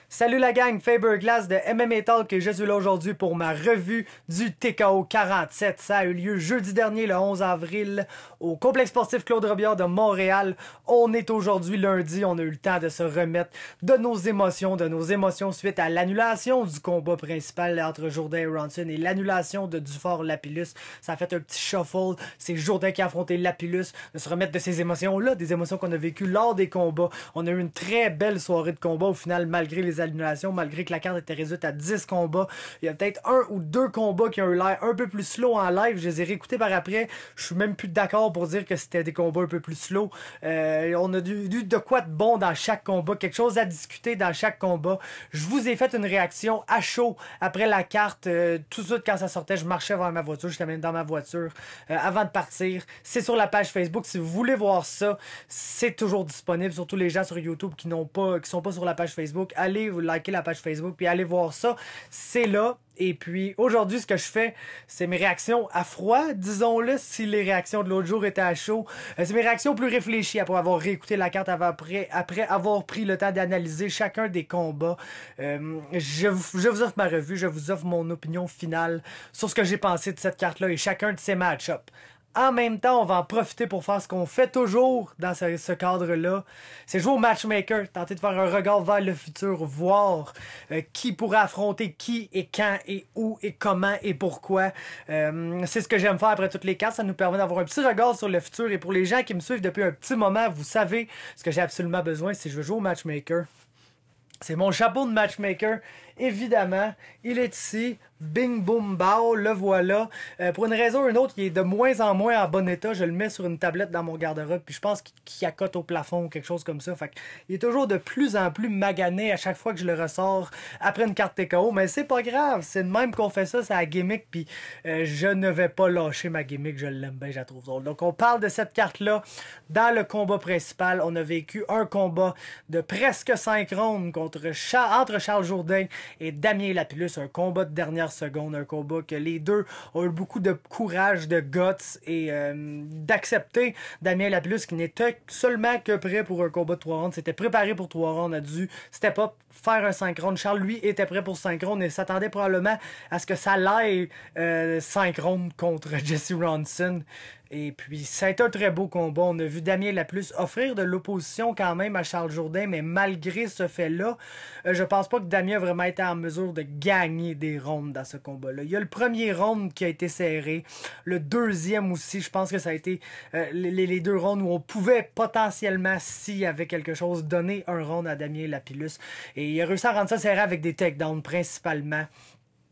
Salut la gang, Faber Glass de MMA Talk et je suis là aujourd'hui pour ma revue du TKO 47. Ça a eu lieu jeudi dernier, le 11 avril, au complexe sportif Claude Robillard de Montréal. On est aujourd'hui lundi, on a eu le temps de se remettre de nos émotions suite à l'annulation du combat principal entre Jourdain et Ronson et l'annulation de Dufort-Lapillus. Ça a fait un petit shuffle, c'est Jourdain qui a affronté Lapillus, de se remettre de ces émotions-là, des émotions qu'on a vécues lors des combats. On a eu une très belle soirée de combat au final, malgré les annulations, malgré que la carte était réduite à 10 combats. Il y a peut-être un ou deux combats qui ont eu l'air un peu plus slow en live. Je les ai réécoutés par après. Je suis même plus d'accord pour dire que c'était des combats un peu plus slow. On a eu de quoi de bon dans chaque combat, quelque chose à discuter dans chaque combat. Je vous ai fait une réaction à chaud après la carte. Tout de suite quand ça sortait, je marchais vers ma voiture. J'étais même dans ma voiture avant de partir. C'est sur la page Facebook. Si vous voulez voir ça, c'est toujours disponible. Surtout les gens sur YouTube qui sont pas sur la page Facebook. Allez vous liker la page Facebook puis allez voir ça. C'est là. Et puis aujourd'hui, ce que je fais, c'est mes réactions à froid, disons-le, si les réactions de l'autre jour étaient à chaud. C'est mes réactions plus réfléchies après avoir réécouté la carte après avoir pris le temps d'analyser chacun des combats. Je vous offre ma revue, je vous offre mon opinion finale sur ce que j'ai pensé de cette carte-là et chacun de ces match-ups. En même temps, on va en profiter pour faire ce qu'on fait toujours dans ce cadre-là. C'est jouer au matchmaker, tenter de faire un regard vers le futur, voir qui pourrait affronter qui et quand et où et comment et pourquoi. C'est ce que j'aime faire après toutes les cartes. Ça nous permet d'avoir un petit regard sur le futur. Et pour les gens qui me suivent depuis un petit moment, vous savez ce que j'ai absolument besoin, c'est que je veux jouer au matchmaker. C'est mon chapeau de matchmaker, évidemment. Il est ici. Bing, boom, bow, le voilà. Pour une raison ou une autre, il est de moins en moins en bon état. Je le mets sur une tablette dans mon garde-robe, puis je pense qu'il accote au plafond ou quelque chose comme ça. Fait il est toujours de plus en plus magané à chaque fois que je le ressors après une carte TKO. Mais c'est pas grave, c'est de même qu'on fait ça, c'est la gimmick, puis je ne vais pas lâcher ma gimmick, je l'aime bien, je la trouve drôle. Donc on parle de cette carte-là dans le combat principal. On a vécu un combat de presque 5 rounds entre Charles Jourdain et Damien Lapillus, un combat de dernière seconde, un combat que les deux ont eu beaucoup de courage, de guts et d'accepter. Damien Lapillus qui n'était seulement que prêt pour un combat de 3 rounds, s'était préparé pour 3 rounds, a dû step up, faire un 5 rounds. Charles lui était prêt pour 5 rounds et s'attendait probablement à ce que ça l'aille 5 rounds contre Jesse Ronson. Et puis, ça a été un très beau combat. On a vu Damien Lapillus offrir de l'opposition quand même à Charles Jourdain, mais malgré ce fait-là, je pense pas que Damien a vraiment été en mesure de gagner des rounds dans ce combat-là. Il y a le premier round qui a été serré, le deuxième aussi, je pense que ça a été les deux rounds où on pouvait potentiellement, s'il y avait quelque chose, donner un round à Damien Lapillus. Et il a réussi à rendre ça serré avec des takedowns principalement.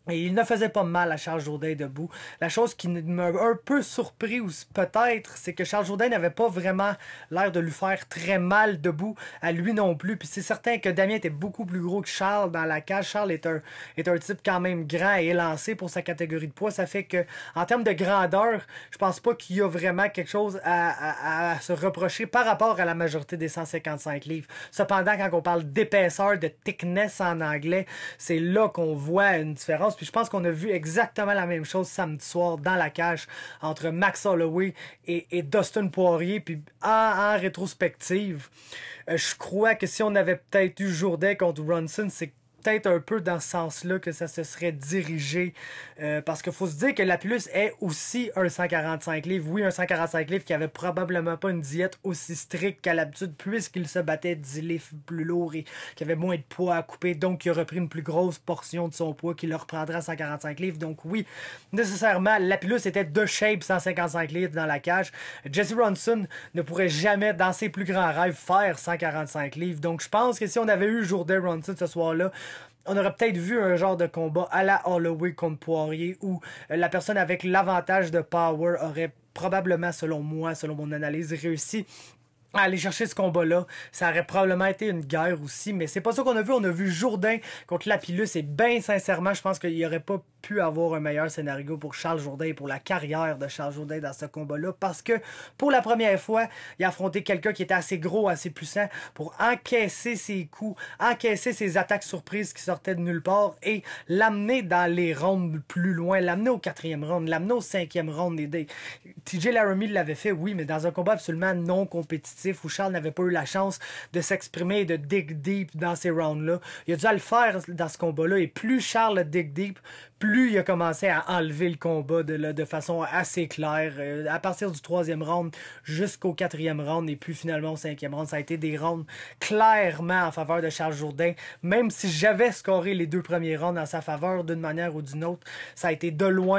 Et il ne faisait pas mal à Charles Jourdain debout. La chose qui m'a un peu surpris, ou peut-être, c'est que Charles Jourdain n'avait pas vraiment l'air de lui faire très mal debout, à lui non plus. Puis c'est certain que Damien était beaucoup plus gros que Charles dans la cage. Charles est un type quand même grand et élancé pour sa catégorie de poids. Ça fait que, en termes de grandeur, je pense pas qu'il y a vraiment quelque chose à se reprocher par rapport à la majorité des 155 livres. Cependant, quand on parle d'épaisseur, de thickness en anglais, c'est là qu'on voit une différence. Puis je pense qu'on a vu exactement la même chose samedi soir dans la cage entre Max Holloway et Dustin Poirier. Puis en rétrospective, je crois que si on avait peut-être eu Jourdain contre Ronson, c'est peut-être un peu dans ce sens-là que ça se serait dirigé. Parce qu'il faut se dire que Lapillus est aussi un 145 livres. Oui, un 145 livres qui avait probablement pas une diète aussi stricte qu'à l'habitude puisqu'il se battait 10 livres plus lourd et qu'il avait moins de poids à couper. Donc, il a repris une plus grosse portion de son poids qui le reprendra à 145 livres. Donc, oui, nécessairement, Lapillus était de shape 155 livres dans la cage. Jesse Ronson ne pourrait jamais, dans ses plus grands rêves, faire 145 livres. Donc, je pense que si on avait eu Jourdain Ronson ce soir-là, on aurait peut-être vu un genre de combat à la Holloway contre Poirier où la personne avec l'avantage de power aurait probablement, selon moi, selon mon analyse, réussi à aller chercher ce combat-là. Ça aurait probablement été une guerre aussi, mais c'est pas ça qu'on a vu. On a vu Jourdain contre Lapillus et bien sincèrement, je pense qu'il n'y aurait pas pu avoir un meilleur scénario pour Charles Jourdain et pour la carrière de Charles Jourdain dans ce combat-là parce que pour la première fois, il a affronté quelqu'un qui était assez gros, assez puissant pour encaisser ses coups, encaisser ses attaques surprises qui sortaient de nulle part et l'amener dans les rounds plus loin, l'amener au 4e round, l'amener au 5e round. TJ Laramie l'avait fait, oui, mais dans un combat absolument non compétitif. rétrospectif où Charles n'avait pas eu la chance de s'exprimer et de dig deep dans ces rounds-là. Il a dû le faire dans ce combat-là, et plus Charles dig deep, plus il a commencé à enlever le combat de façon assez claire. À partir du 3e round jusqu'au 4e round, et puis finalement au 5e round, ça a été des rounds clairement en faveur de Charles Jourdain. Même si j'avais scoré les 2 premiers rounds en sa faveur d'une manière ou d'une autre, ça a été de loin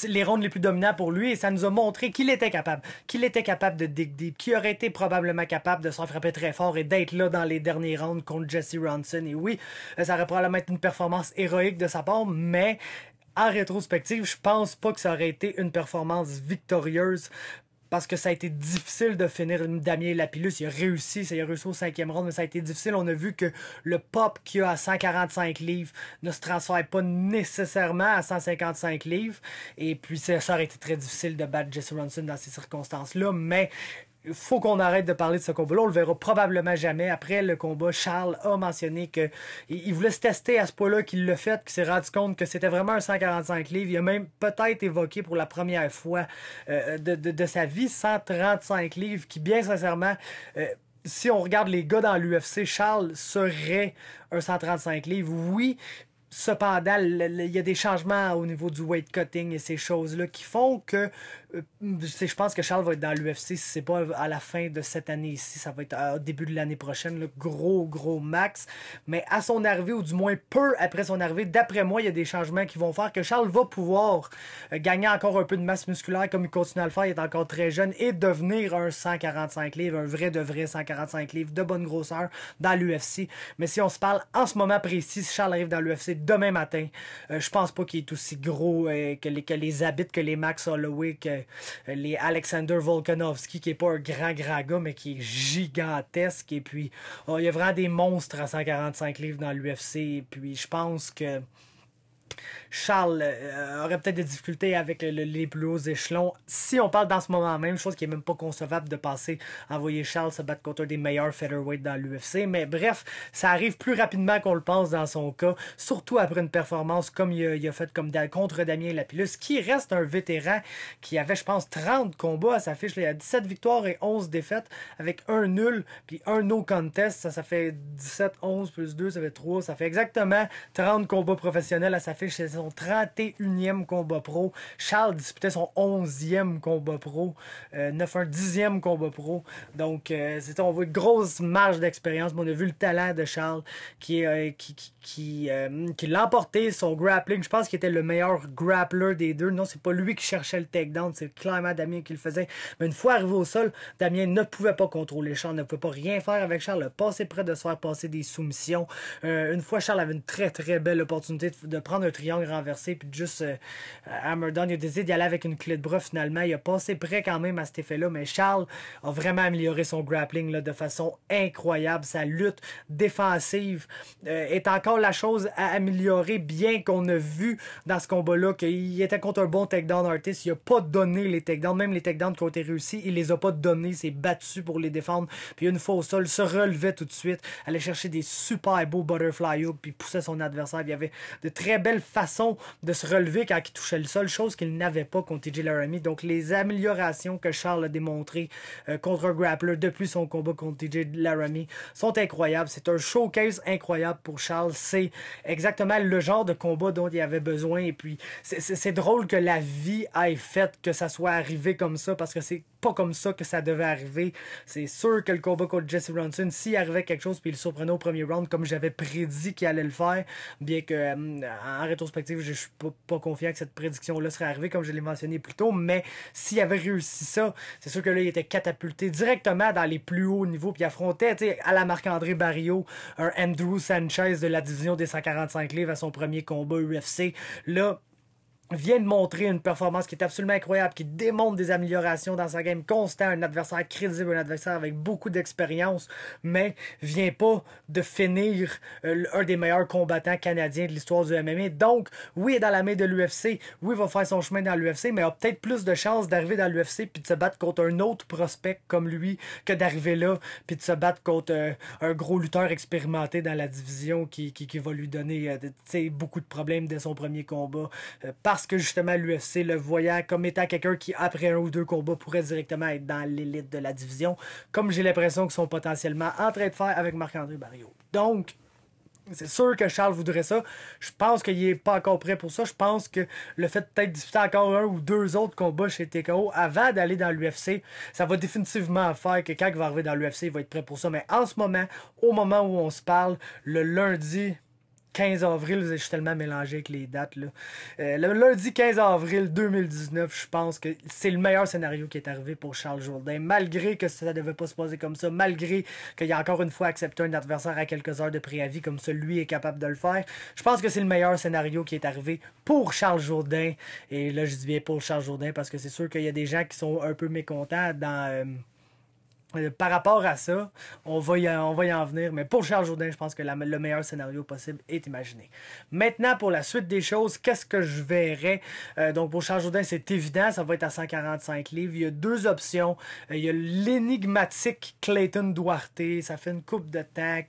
les rounds les plus dominants pour lui, et ça nous a montré qu'il était capable de dig deep, qu'il aurait été probablement capable de se faire frapper très fort et d'être là dans les derniers rounds contre Jesse Ronson. Et oui, ça aurait probablement été une performance héroïque de sa part, mais en rétrospective, je pense pas que ça aurait été une performance victorieuse, parce que ça a été difficile de finir Damien Lapillus. Il a réussi au 5e round, mais ça a été difficile. On a vu que le pop qu'il a à 145 livres ne se transfère pas nécessairement à 155 livres. Et puis ça aurait été très difficile de battre Jesse Ronson dans ces circonstances-là, mais il faut qu'on arrête de parler de ce combat-là. On le verra probablement jamais. Après le combat, Charles a mentionné qu'il voulait se tester à ce point-là, qu'il l'a fait, qu'il s'est rendu compte que c'était vraiment un 145 livres. Il a même peut-être évoqué pour la première fois de sa vie 135 livres, qui bien sincèrement... si on regarde les gars dans l'UFC, Charles serait un 135 livres, oui. Cependant, il y a des changements au niveau du weight cutting et ces choses-là qui font que je pense que Charles va être dans l'UFC. Si c'est pas à la fin de cette année ici, ça va être au début de l'année prochaine, le gros max. Mais à son arrivée, ou du moins peu après son arrivée, d'après moi, il y a des changements qui vont faire que Charles va pouvoir gagner encore un peu de masse musculaire comme il continue à le faire. Il est encore très jeune, et devenir un 145 livres, un vrai 145 livres de bonne grosseur dans l'UFC. Mais si on se parle en ce moment précis, si Charles arrive dans l'UFC demain matin, je pense pas qu'il est aussi gros que les Habits, que les Max Holloway, que les Alexander Volkanovski, qui est pas un grand gars, mais qui est gigantesque. Et puis, il y a vraiment des monstres à 145 livres dans l'UFC. Et puis, je pense que Charles aurait peut-être des difficultés avec les plus hauts échelons. Si on parle dans ce moment même, chose qui est même pas concevable de passer, envoyer Charles se battre contre un des meilleurs featherweight dans l'UFC. Mais bref, ça arrive plus rapidement qu'on le pense dans son cas, surtout après une performance comme il a fait contre Damien Lapillus, qui reste un vétéran qui avait, je pense, 30 combats à sa fiche. Il a 17 victoires et 11 défaites, avec un nul puis un no contest. Ça fait 17, 11 plus 2, ça fait 3. Ça fait exactement 30 combats professionnels à sa fiche. C'est son 31e combat pro. Charles disputait son 11e combat pro. 10e combat pro. Donc, on voit une grosse marge d'expérience. On a vu le talent de Charles qui l'a emporté. Son grappling, je pense qu'il était le meilleur grappler des deux. Non, c'est pas lui qui cherchait le takedown. C'est clairement Damien qui le faisait. Mais une fois arrivé au sol, Damien ne pouvait pas contrôler Charles. Ne pouvait pas rien faire avec Charles. Il a passé près de se faire passer des soumissions. Une fois, Charles avait une très belle opportunité de prendre un triangle renversé puis de juste hammer down. Il a décidé d'y aller avec une clé de bras finalement. Il a passé près quand même à cet effet-là, mais Charles a vraiment amélioré son grappling là, de façon incroyable. Sa lutte défensive est encore la chose à améliorer, bien qu'on a vu dans ce combat-là qu'il était contre un bon takedown artist. Il n'a pas donné les takedowns, même les takedowns qui ont été réussis, il les a pas donnés. Il s'est battu pour les défendre, puis une fois au sol, se relevait tout de suite, allait chercher des super beaux butterfly hooks, puis poussait son adversaire. Il y avait de très belles façons de se relever quand il touchait le sol, chose qu'il n'avait pas contre TJ Laramie. Donc les améliorations que Charles a démontrées contre un grappler depuis son combat contre TJ Laramie sont incroyables. C'est un showcase incroyable pour Charles. C'est exactement le genre de combat dont il avait besoin. Et puis c'est drôle que la vie ait fait que ça soit arrivé comme ça, parce que c'est pas comme ça que ça devait arriver. C'est sûr que le combat contre Jesse Ronson, s'il arrivait quelque chose puis il le surprenait au premier round, comme j'avais prédit qu'il allait le faire, bien que en rétrospective, je suis pas confiant que cette prédiction-là serait arrivée, comme je l'ai mentionné plus tôt, mais s'il avait réussi ça, c'est sûr que là, il était catapulté directement dans les plus hauts niveaux, puis il affrontait, à la Marc-André Barriault, un Andrew Sanchez de la division des 145 livres à son premier combat UFC. Là, vient de montrer une performance qui est absolument incroyable, qui démontre des améliorations dans sa game constant, un adversaire crédible, un adversaire avec beaucoup d'expérience, mais vient pas de finir un des meilleurs combattants canadiens de l'histoire du MMA. Donc, oui, il est dans la main de l'UFC, oui, il va faire son chemin dans l'UFC, mais il a peut-être plus de chances d'arriver dans l'UFC puis de se battre contre un autre prospect comme lui que d'arriver là puis de se battre contre un gros lutteur expérimenté dans la division qui va lui donner beaucoup de problèmes dès son premier combat. Parce parce que justement l'UFC le voyant comme étant quelqu'un qui, après un ou deux combats, pourrait directement être dans l'élite de la division, comme j'ai l'impression qu'ils sont potentiellement en train de faire avec Marc-André Barriault. Donc, c'est sûr que Charles voudrait ça. Je pense qu'il n'est pas encore prêt pour ça. Je pense que le fait de peut-être disputer encore un ou deux autres combats chez TKO avant d'aller dans l'UFC, ça va définitivement faire que quand il va arriver dans l'UFC, il va être prêt pour ça. Mais en ce moment, au moment où on se parle, le lundi 15 avril, je suis tellement mélangé avec les dates, là. Le lundi 15 avril 2019, je pense que c'est le meilleur scénario qui est arrivé pour Charles Jourdain, malgré que ça ne devait pas se passer comme ça, malgré qu'il a encore une fois accepté un adversaire à quelques heures de préavis comme ça, lui est capable de le faire. Je pense que c'est le meilleur scénario qui est arrivé pour Charles Jourdain. Et là, je dis bien pour Charles Jourdain parce que c'est sûr qu'il y a des gens qui sont un peu mécontents par rapport à ça, on va y en venir, mais pour Charles Jourdain, je pense que le meilleur scénario possible est imaginé. Maintenant, pour la suite des choses, qu'est-ce que je verrais? Donc, pour Charles Jourdain, c'est évident, ça va être à 145 livres. Il y a deux options. Il y a l'énigmatique Clayton Duarte. Ça fait une coupe de temps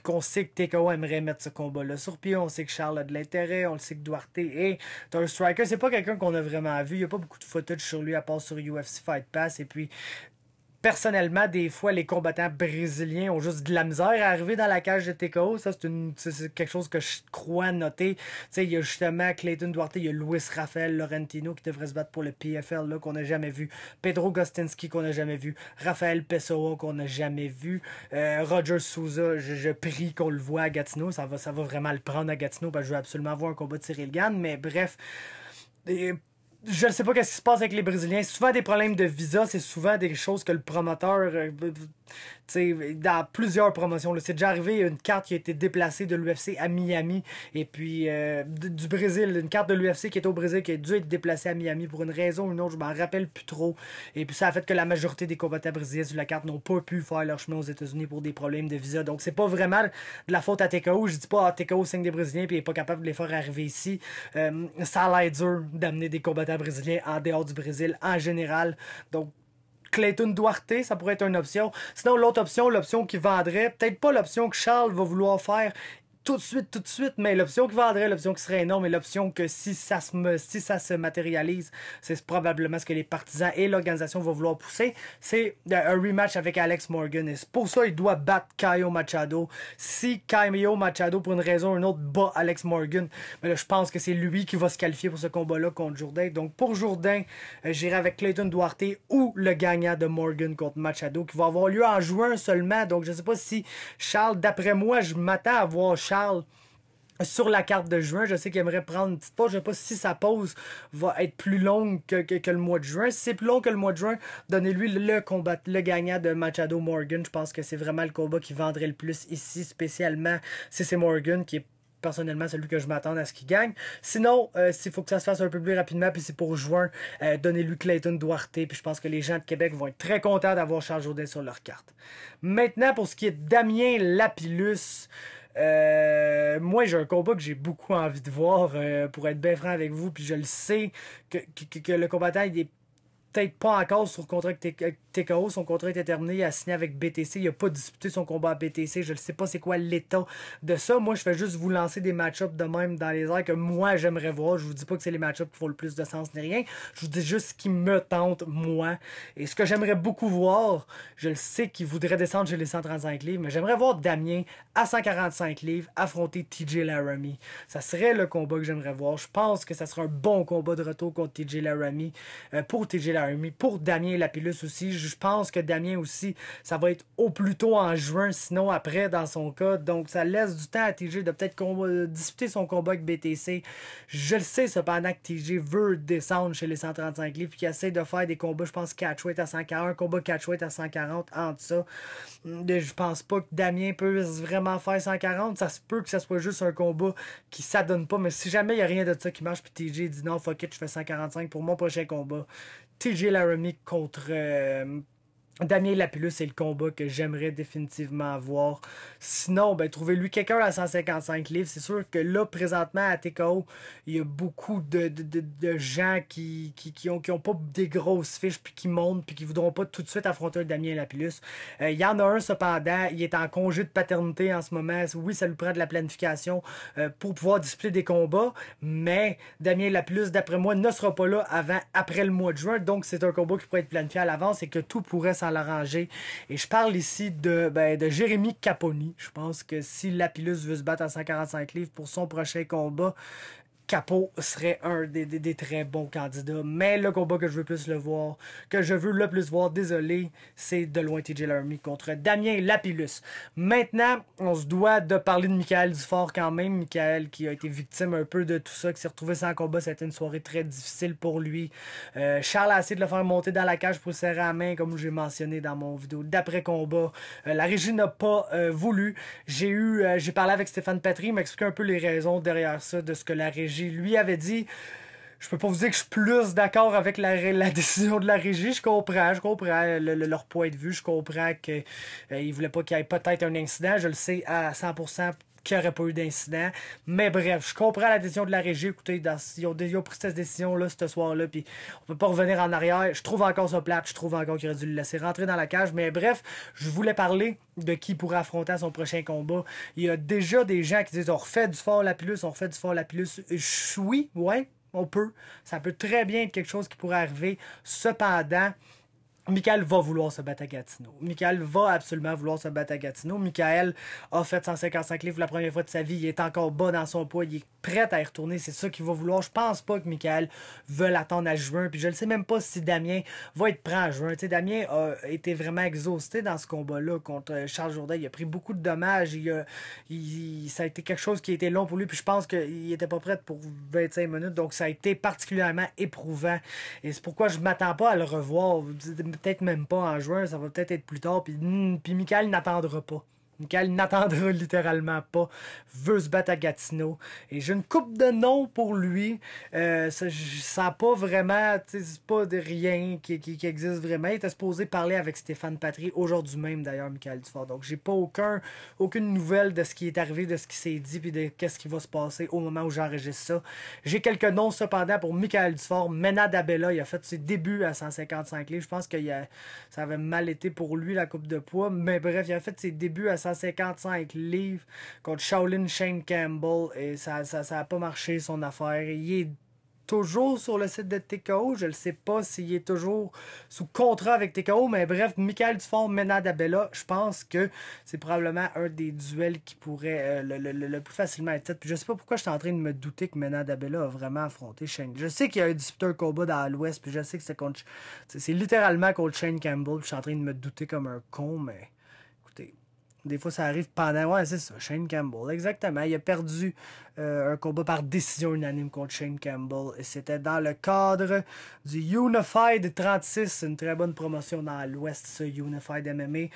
qu'on sait que TKO aimerait mettre ce combat-là sur pied. On sait que Charles a de l'intérêt. On le sait que Duarte est un striker. C'est pas quelqu'un qu'on a vraiment vu. Il n'y a pas beaucoup de footage sur lui à part sur UFC Fight Pass. Et puis, personnellement, des fois, les combattants brésiliens ont juste de la misère à arriver dans la cage de TKO. Ça, c'est quelque chose que je crois noter. Tu sais, il y a justement Clayton Duarte, il y a Luis Rafael Laurentino qui devrait se battre pour le PFL, là, qu'on n'a jamais vu. Pedro Gostinski, qu'on n'a jamais vu. Rafael Pessoa, qu'on n'a jamais vu. Roger Souza, je prie qu'on le voit à Gatineau. Ça va vraiment le prendre à Gatineau, parce que je veux absolument voir un combat de Cyril Gane. Mais bref... je ne sais pas ce qui se passe avec les Brésiliens. C'est souvent des problèmes de visa, c'est souvent des choses que le promoteur, dans plusieurs promotions, c'est déjà arrivé une carte qui a été déplacée de l'UFC à Miami, et puis du Brésil, une carte de l'UFC qui est au Brésil, qui a dû être déplacée à Miami pour une raison ou une autre, je m'en rappelle plus trop. Et puis ça a fait que la majorité des combattants brésiliens sur la carte n'ont pas pu faire leur chemin aux États-Unis pour des problèmes de visa. Donc c'est pas vraiment de la faute à TKO. Je dis pas TKO signe des Brésiliens puis il est pas capable de les faire arriver ici. Ça a l'air dur d'amener des combattants brésiliens en dehors du Brésil en général. Donc Clayton Duarte, ça pourrait être une option. Sinon, l'autre option, l'option qui vendrait, peut-être pas l'option que Charles va vouloir faire tout de suite, mais l'option qui vendrait, l'option qui serait énorme, et l'option que si ça se matérialise, c'est probablement ce que les partisans et l'organisation vont vouloir pousser, c'est un rematch avec Alex Morgan. Et pour ça, il doit battre Caio Machado. Si Caio Machado, pour une raison ou une autre, bat Alex Morgan, mais là, je pense que c'est lui qui va se qualifier pour ce combat-là contre Jourdain. Donc pour Jourdain, j'irai avec Clayton Duarte ou le gagnant de Morgan contre Machado, qui va avoir lieu en juin seulement. Donc je sais pas si Charles, d'après moi, je m'attends à voir Charles sur la carte de juin. Je sais qu'il aimerait prendre une petite pause. Je ne sais pas si sa pause va être plus longue que le mois de juin. Si c'est plus long que le mois de juin, donnez-lui le gagnant de Machado Morgan. Je pense que c'est vraiment le combat qui vendrait le plus ici, spécialement si c'est Morgan qui est personnellement celui que je m'attends à ce qu'il gagne. Sinon, s'il faut que ça se fasse un peu plus rapidement, puis c'est pour juin, donnez-lui Clayton Duarte, puis je pense que les gens de Québec vont être très contents d'avoir Charles Jourdain sur leur carte. Maintenant, pour ce qui est de Damien Lapillus, moi j'ai un combat que j'ai beaucoup envie de voir, pour être bien franc avec vous, puis je le sais que le combattant il est peut-être pas encore sur le contrat avec TKO. Son contrat était terminé, il a signé avec BTC, il n'a pas disputé son combat à BTC, je ne sais pas c'est quoi l'état de ça. Moi je fais juste vous lancer des match-ups de même dans les airs que moi j'aimerais voir. Je vous dis pas que c'est les match-ups qui font le plus de sens ni rien, je vous dis juste ce qui me tente moi, et ce que j'aimerais beaucoup voir. Je le sais qu'il voudrait descendre chez les 135 livres, mais j'aimerais voir Damien à 145 livres affronter TJ Laramie. Ça serait le combat que j'aimerais voir. Je pense que ça serait un bon combat de retour contre TJ Laramie, pour TJ Laramie, pour Damien Lapillus aussi. Je pense que Damien aussi, ça va être au plus tôt en juin, sinon après dans son cas. Donc ça laisse du temps à TJ de peut-être disputer son combat avec BTC. Je le sais cependant que TJ veut descendre chez les 135 livres, puis qu'il essaie de faire des combats, je pense catchweight à 140, un combat catchweight à 140 entre ça. Je pense pas que Damien peut vraiment faire 140. Ça se peut que ça soit juste un combat qui s'adonne pas, mais si jamais il n'y a rien de ça qui marche, puis TJ dit non, fuck it, je fais 145 pour mon prochain combat. TJ Laramie contre Damien Lapillus, c'est le combat que j'aimerais définitivement avoir. Sinon, ben, trouvez-lui quelqu'un à 155 livres. C'est sûr que là, présentement, à TKO, il y a beaucoup de gens qui ont pas des grosses fiches, puis qui montent, puis qui voudront pas tout de suite affronter un Damien Lapillus. Il y en a un, cependant, il est en congé de paternité en ce moment. Oui, ça lui prend de la planification pour pouvoir disputer des combats, mais Damien Lapillus, d'après moi, ne sera pas là après le mois de juin. Donc, c'est un combat qui pourrait être planifié à l'avance et que tout pourrait s'en l'arranger. Et je parle ici de Jérémy Caponi. Je pense que si Lapillus veut se battre à 145 livres pour son prochain combat, Capo serait un des très bons candidats. Mais le combat que je veux plus le voir, que je veux le plus voir, désolé, c'est de loin TJ Laramie contre Damien Lapillus. Maintenant, on se doit de parler de Michael Dufort quand même. Michael qui a été victime un peu de tout ça, qui s'est retrouvé sans combat. Ça a été une soirée très difficile pour lui. Charles a essayé de le faire monter dans la cage pour le serrer la main, comme j'ai mentionné dans mon vidéo d'après-combat. La régie n'a pas voulu. J'ai parlé avec Stéphane Patry, il m'a expliqué un peu les raisons derrière ça, de ce que la régie lui avait dit. Je peux pas vous dire que je suis plus d'accord avec la décision de la régie. Je comprends leur point de vue. Je comprends qu'ils voulaient pas qu'il y ait peut-être un incident. Je le sais à 100% qu'il n'y aurait pas eu d'incident. Mais bref, je comprends la décision de la régie. Écoutez, ils ont pris cette décision-là, ce soir-là, puis on peut pas revenir en arrière. Je trouve encore ça plate. Je trouve encore qu'il aurait dû le laisser rentrer dans la cage. Mais bref, je voulais parler de qui pourrait affronter à son prochain combat. Il y a déjà des gens qui disent on refait du fort Lapillus, on refait du fort Lapillus. Oui, ouais, on peut. Ça peut très bien être quelque chose qui pourrait arriver. Cependant, Michael va vouloir se battre à Gatineau. Michael va absolument vouloir se battre à Gatineau. Michael a fait 155 livres la première fois de sa vie. Il est encore bas dans son poids. Il est prêt à y retourner. C'est ça qu'il va vouloir. Je pense pas que Michael veut l'attendre à juin. Puis je ne sais même pas si Damien va être prêt à juin. Tu sais, Damien a été vraiment exhausté dans ce combat-là contre Charles Jourdain. Il a pris beaucoup de dommages. Ça a été quelque chose qui a été long pour lui. Puis je pense qu'il n'était pas prêt pour 25 minutes. Donc ça a été particulièrement éprouvant. Et c'est pourquoi je m'attends pas à le revoir. Peut-être même pas en juin, ça va peut-être être plus tard. Puis Michael n'attendra pas. Michael n'attendra littéralement pas. Veut se battre à Gatineau. Et j'ai une coupe de noms pour lui. Ça n'a pas vraiment... C'est pas de rien qui existe vraiment. Il était supposé parler avec Stéphane Patry aujourd'hui même, d'ailleurs, Michael Dufort. Donc, j'ai pas aucune nouvelle de ce qui est arrivé, de ce qui s'est dit, puis de qu'est-ce qui va se passer au moment où j'enregistre ça. J'ai quelques noms, cependant, pour Michael Dufort. Mena Dabella, il a fait ses débuts à 155 livres. Je pense que ça avait mal été pour lui, la coupe de poids. Mais bref, il a fait ses débuts à 155 livres contre Shaolin Shane Campbell et ça a pas marché son affaire. Il est toujours sur le site de TKO. Je ne sais pas s'il est toujours sous contrat avec TKO, mais bref, Michael Dufort, Mena Dabella, je pense que c'est probablement un des duels qui pourrait le plus facilement être fait. Puis je sais pas pourquoi je suis en train de me douter que Mena Dabella a vraiment affronté Shane. Je sais qu'il a disputé un combat dans l'Ouest, puis je sais que c'est littéralement contre Shane Campbell, puis je suis en train de me douter comme un con, mais écoutez. Des fois, ça arrive pendant... Ouais, c'est ça, Shane Campbell. Exactement. Il a perdu un combat par décision unanime contre Shane Campbell. Et c'était dans le cadre du Unified 36. Une très bonne promotion dans l'Ouest, ce Unified MMA.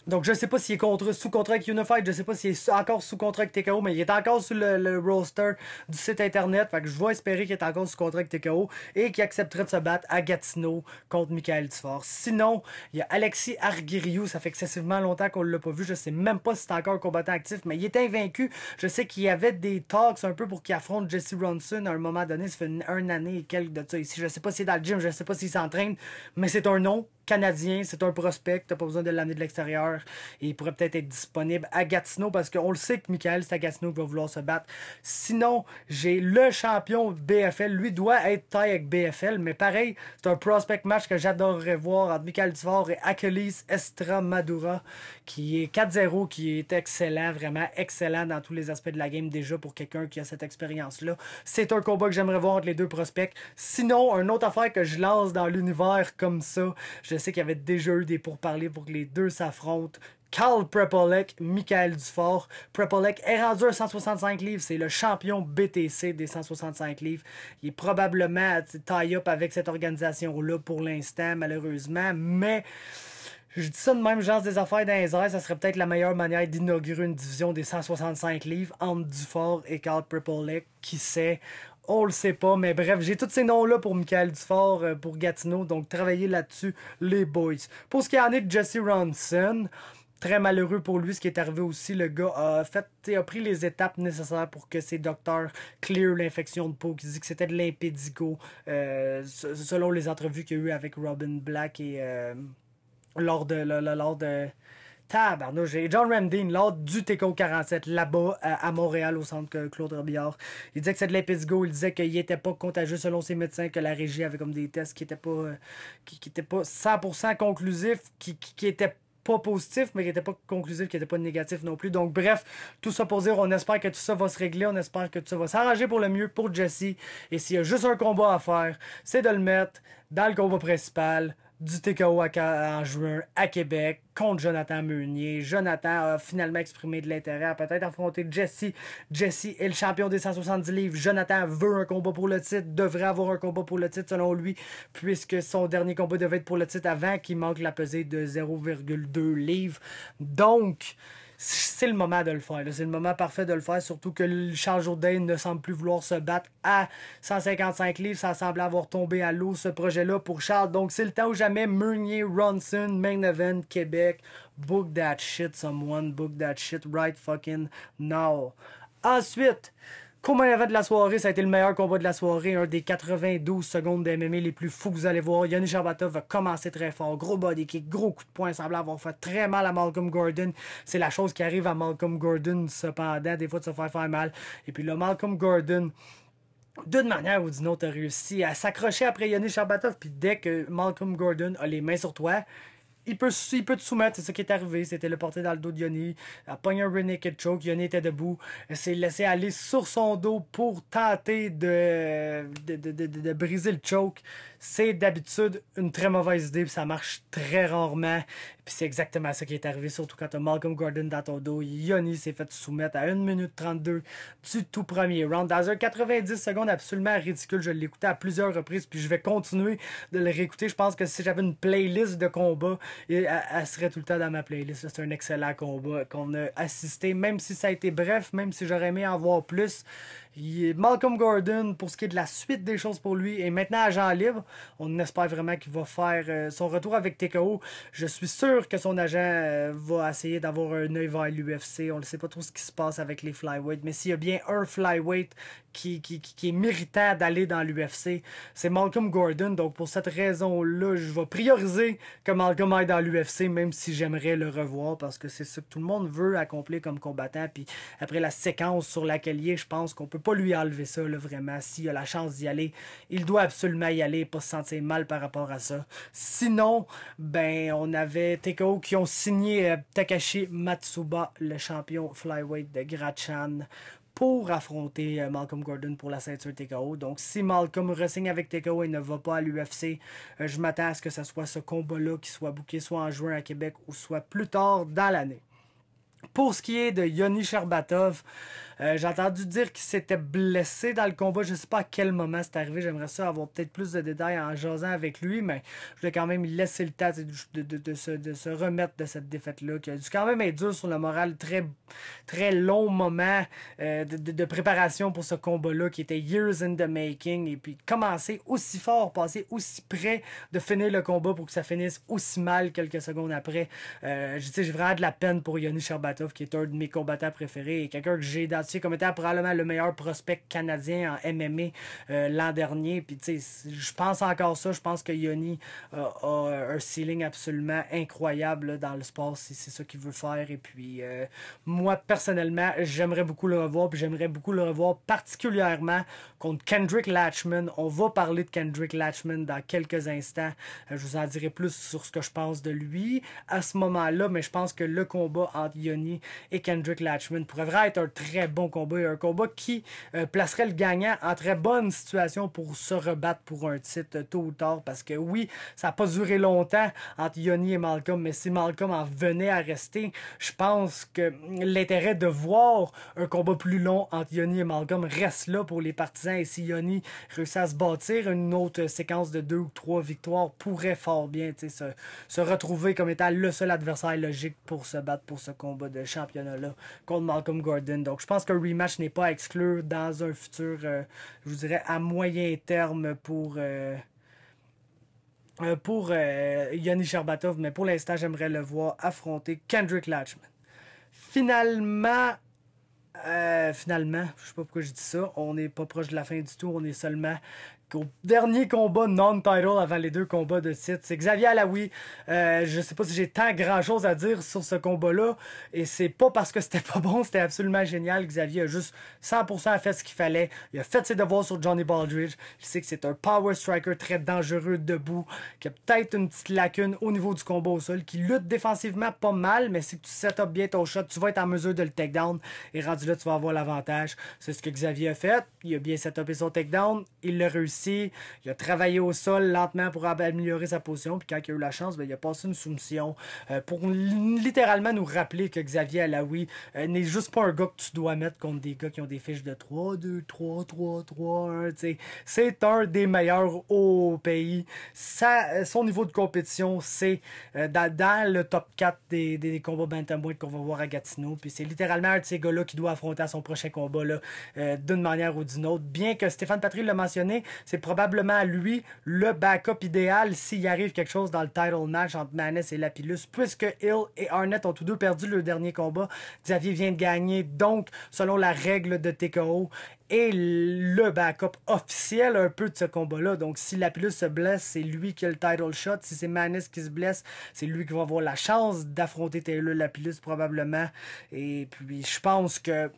Donc, je sais pas s'il est sous contrat avec Unified, je sais pas s'il est encore sous contrat avec TKO, mais il est encore sur le roster du site internet. Fait que je vais espérer qu'il est encore sous contrat avec TKO et qu'il accepterait de se battre à Gatineau contre Michael Dufort. Sinon, il y a Alexis Arguiriou, ça fait excessivement longtemps qu'on l'a pas vu. Je sais même pas si c'est encore un combattant actif, mais il est invaincu. Je sais qu'il y avait des talks un peu pour qu'il affronte Jesse Ronson à un moment donné. Ça fait une année et quelques de ça ici. Je sais pas s'il est dans le gym, je sais pas s'il s'entraîne, mais c'est un nom canadien, c'est un prospect, t'as pas besoin de l'amener de l'extérieur et il pourrait peut-être être disponible à Gatineau parce qu'on le sait que Michael, c'est à Gatineau qu'il va vouloir se battre. Sinon, j'ai le champion BFL, lui doit être taille avec BFL, mais pareil, c'est un prospect match que j'adorerais voir entre Michael Dufort et Achilles Estramadura qui est 4-0, qui est excellent, vraiment excellent dans tous les aspects de la game déjà pour quelqu'un qui a cette expérience-là. C'est un combat que j'aimerais voir entre les deux prospects. Sinon, une autre affaire que je lance dans l'univers comme ça, je sais qu'il y avait déjà eu des pourparlers pour que les deux s'affrontent. Carl Prepolek, Michael Dufort. Prepolek est rendu à 165 livres. C'est le champion BTC des 165 livres. Il est probablement tie-up avec cette organisation-là pour l'instant, malheureusement. Mais je dis ça de même, genre des affaires dans les airs, ça serait peut-être la meilleure manière d'inaugurer une division des 165 livres entre Dufort et Carl Prepolek. Qui sait? On le sait pas, mais bref, j'ai tous ces noms-là pour Michael Dufort, pour Gatineau, donc travaillez là-dessus, les boys. Pour ce qui en est de Jesse Ronson, très malheureux pour lui, ce qui est arrivé aussi, le gars a pris les étapes nécessaires pour que ses docteurs clear l'infection de peau, qui dit que c'était de l'impédigo, selon les entrevues qu'il y a eu avec Robin Black et lors de Tabarnouche, j'ai John Ramdine lors du TKO 47 là-bas à Montréal au centre Claude Robillard. Il disait que c'est de l'impédigo, il disait qu'il n'était pas contagieux selon ses médecins, que la régie avait comme des tests qui n'étaient pas 100% conclusifs, qui étaient pas positifs, mais qui n'étaient pas conclusifs, qui n'étaient pas négatifs non plus. Donc bref, tout ça pour dire, on espère que tout ça va se régler, on espère que tout ça va s'arranger pour le mieux pour Jesse. Et s'il y a juste un combat à faire, c'est de le mettre dans le combat principal du TKO en juin à Québec contre Jonathan Meunier. Jonathan a finalement exprimé de l'intérêt à peut-être affronter Jesse. Jesse est le champion des 170 livres. Jonathan veut un combat pour le titre, devrait avoir un combat pour le titre selon lui, puisque son dernier combat devait être pour le titre avant qu'il manque la pesée de 0,2 livres. Donc, c'est le moment de le faire. C'est le moment parfait de le faire, surtout que Charles Jourdain ne semble plus vouloir se battre à 155 livres. Ça semble avoir tombé à l'eau, ce projet-là, pour Charles. Donc, c'est le temps ou jamais. Meunier, Ronson, main event, Québec. Book that shit, someone. Book that shit right fucking now. Ensuite, comme un event de la soirée, ça a été le meilleur combat de la soirée, un des 92 secondes de MMA les plus fous que vous allez voir. Yanni Sharbatov a commencé très fort, gros body kick, gros coup de poing, semble avoir fait très mal à Malcolm Gordon. C'est la chose qui arrive à Malcolm Gordon cependant, des fois de se faire mal. Et puis là, Malcolm Gordon, d'une manière ou d'une autre, a réussi à s'accrocher après Yanni Sharbatov, puis dès que Malcolm Gordon a les mains sur toi, il peut te soumettre, c'est ce qui est arrivé. C'était le porté dans le dos de Yoni. Il a pogné un rear naked choke. Yoni était debout. Il s'est laissé aller sur son dos pour tenter de briser le choke. C'est d'habitude une très mauvaise idée. Puis ça marche très rarement. Puis c'est exactement ça qui est arrivé. Surtout quand tu as Malcolm Gordon dans ton dos. Yoni s'est fait soumettre à 1 minute 32 du tout premier round. Dans un 90 secondes absolument ridicule. Je l'ai écouté à plusieurs reprises. Puis je vais continuer de le réécouter. Je pense que si j'avais une playlist de combats, elle serait tout le temps dans ma playlist. C'est un excellent combat qu'on a assisté, même si ça a été bref, même si j'aurais aimé en voir plus. Malcolm Gordon, pour ce qui est de la suite des choses pour lui, est maintenant agent libre. On espère vraiment qu'il va faire son retour avec TKO. Je suis sûr que son agent va essayer d'avoir un œil vers l'UFC. On ne sait pas trop ce qui se passe avec les flyweight, mais s'il y a bien un flyweight qui est méritant d'aller dans l'UFC, c'est Malcolm Gordon. Donc pour cette raison-là, je vais prioriser que Malcolm aille dans l'UFC, même si j'aimerais le revoir, parce que c'est ça que tout le monde veut accomplir comme combattant. Puis après la séquence sur laquelle il est, je pense qu'on peut pas lui enlever ça, là, vraiment. S'il a la chance d'y aller, il doit absolument y aller, pas se sentir mal par rapport à ça. Sinon, ben, on avait TKO qui ont signé Takashi Matsuba, le champion flyweight de Grachan, pour affronter Malcolm Gordon pour la ceinture TKO. Donc, si Malcolm re-signe avec TKO et ne va pas à l'UFC, je m'attends à ce que ce soit ce combat-là qui soit booké soit en juin à Québec ou soit plus tard dans l'année. Pour ce qui est de Yoni Sharbatov, j'ai entendu dire qu'il s'était blessé dans le combat. Je ne sais pas à quel moment c'est arrivé. J'aimerais ça avoir peut-être plus de détails en jasant avec lui, mais je vais quand même laisser le temps de se remettre de cette défaite-là, qui a dû quand même être dur sur le moral. Très, très long moment de préparation pour ce combat-là, qui était years in the making, et puis commencer aussi fort, passer aussi près de finir le combat pour que ça finisse aussi mal quelques secondes après. J'ai vraiment de la peine pour Yoni Sharbatov, qui est un de mes combattants préférés et quelqu'un que j'ai identifié comme étant probablement le meilleur prospect canadien en MMA l'an dernier. Puis tu sais, je pense encore ça. Je pense que Yoni a un ceiling absolument incroyable là, dans le sport, si c'est ça qu'il veut faire. Et puis moi personnellement, j'aimerais beaucoup le revoir. Puis j'aimerais beaucoup le revoir particulièrement contre Kendrick Latchman. On va parler de Kendrick Latchman dans quelques instants. Je vous en dirai plus sur ce que je pense de lui à ce moment-là, mais je pense que le combat entre Yoni et Kendrick Latchman pourrait vraiment être un très bon combat, et un combat qui placerait le gagnant en très bonne situation pour se rebattre pour un titre tôt ou tard, parce que oui, ça n'a pas duré longtemps entre Yoni et Malcolm, mais si Malcolm en venait à rester, je pense que l'intérêt de voir un combat plus long entre Yoni et Malcolm reste là pour les partisans, et si Yoni réussit à se bâtir une autre séquence de 2 ou 3 victoires, pourrait fort bien se retrouver comme étant le seul adversaire logique pour se battre pour ce combat de championnat-là contre Malcolm Gordon. Donc je pense qu'un rematch n'est pas à exclure dans un futur, je vous dirais, à moyen terme pour Yoni Sherbatov, mais pour l'instant, j'aimerais le voir affronter Kendrick Latchman. Finalement, je sais pas pourquoi je dis ça, on n'est pas proche de la fin du tour, on est seulement qu'au dernier combat non-title avant les deux combats de titre. C'est Xavier Alaoui. Je sais pas si j'ai tant grand chose à dire sur ce combat-là. Et c'est pas parce que c'était pas bon, c'était absolument génial. Xavier a juste 100% fait ce qu'il fallait. Il a fait ses devoirs sur Johnny Baldridge. Je sais que c'est un power striker très dangereux debout, qui a peut-être une petite lacune au niveau du combat au sol, qui lutte défensivement pas mal, mais si tu set up bien ton shot, tu vas être en mesure de le takedown. Et rendu là, tu vas avoir l'avantage. C'est ce que Xavier a fait. Il a bien set upé son takedown. Il l'a réussi. Il a travaillé au sol lentement pour améliorer sa position. Puis quand il a eu la chance, il a passé une soumission pour littéralement nous rappeler que Xavier Alaoui n'est juste pas un gars que tu dois mettre contre des gars qui ont des fiches de 3-2, 3-3, 3-1. C'est un des meilleurs au pays. Son niveau de compétition, c'est dans le top 4 des combats bantamweight qu'on va voir à Gatineau. Puis c'est littéralement un de ces gars-là qui doit affronter à son prochain combat d'une manière ou d'une autre. Bien que Stéphane Patry l'a mentionné, c'est probablement lui le backup idéal s'il arrive quelque chose dans le title match entre Maness et Lapillus, puisque Hill et Arnett ont tous deux perdu le dernier combat. Xavier vient de gagner, donc selon la règle de TKO, est le backup officiel un peu de ce combat-là. Donc si Lapillus se blesse, c'est lui qui a le title shot. Si c'est Maness qui se blesse, c'est lui qui va avoir la chance d'affronter Taylor Lapillus probablement. Et puis je pense que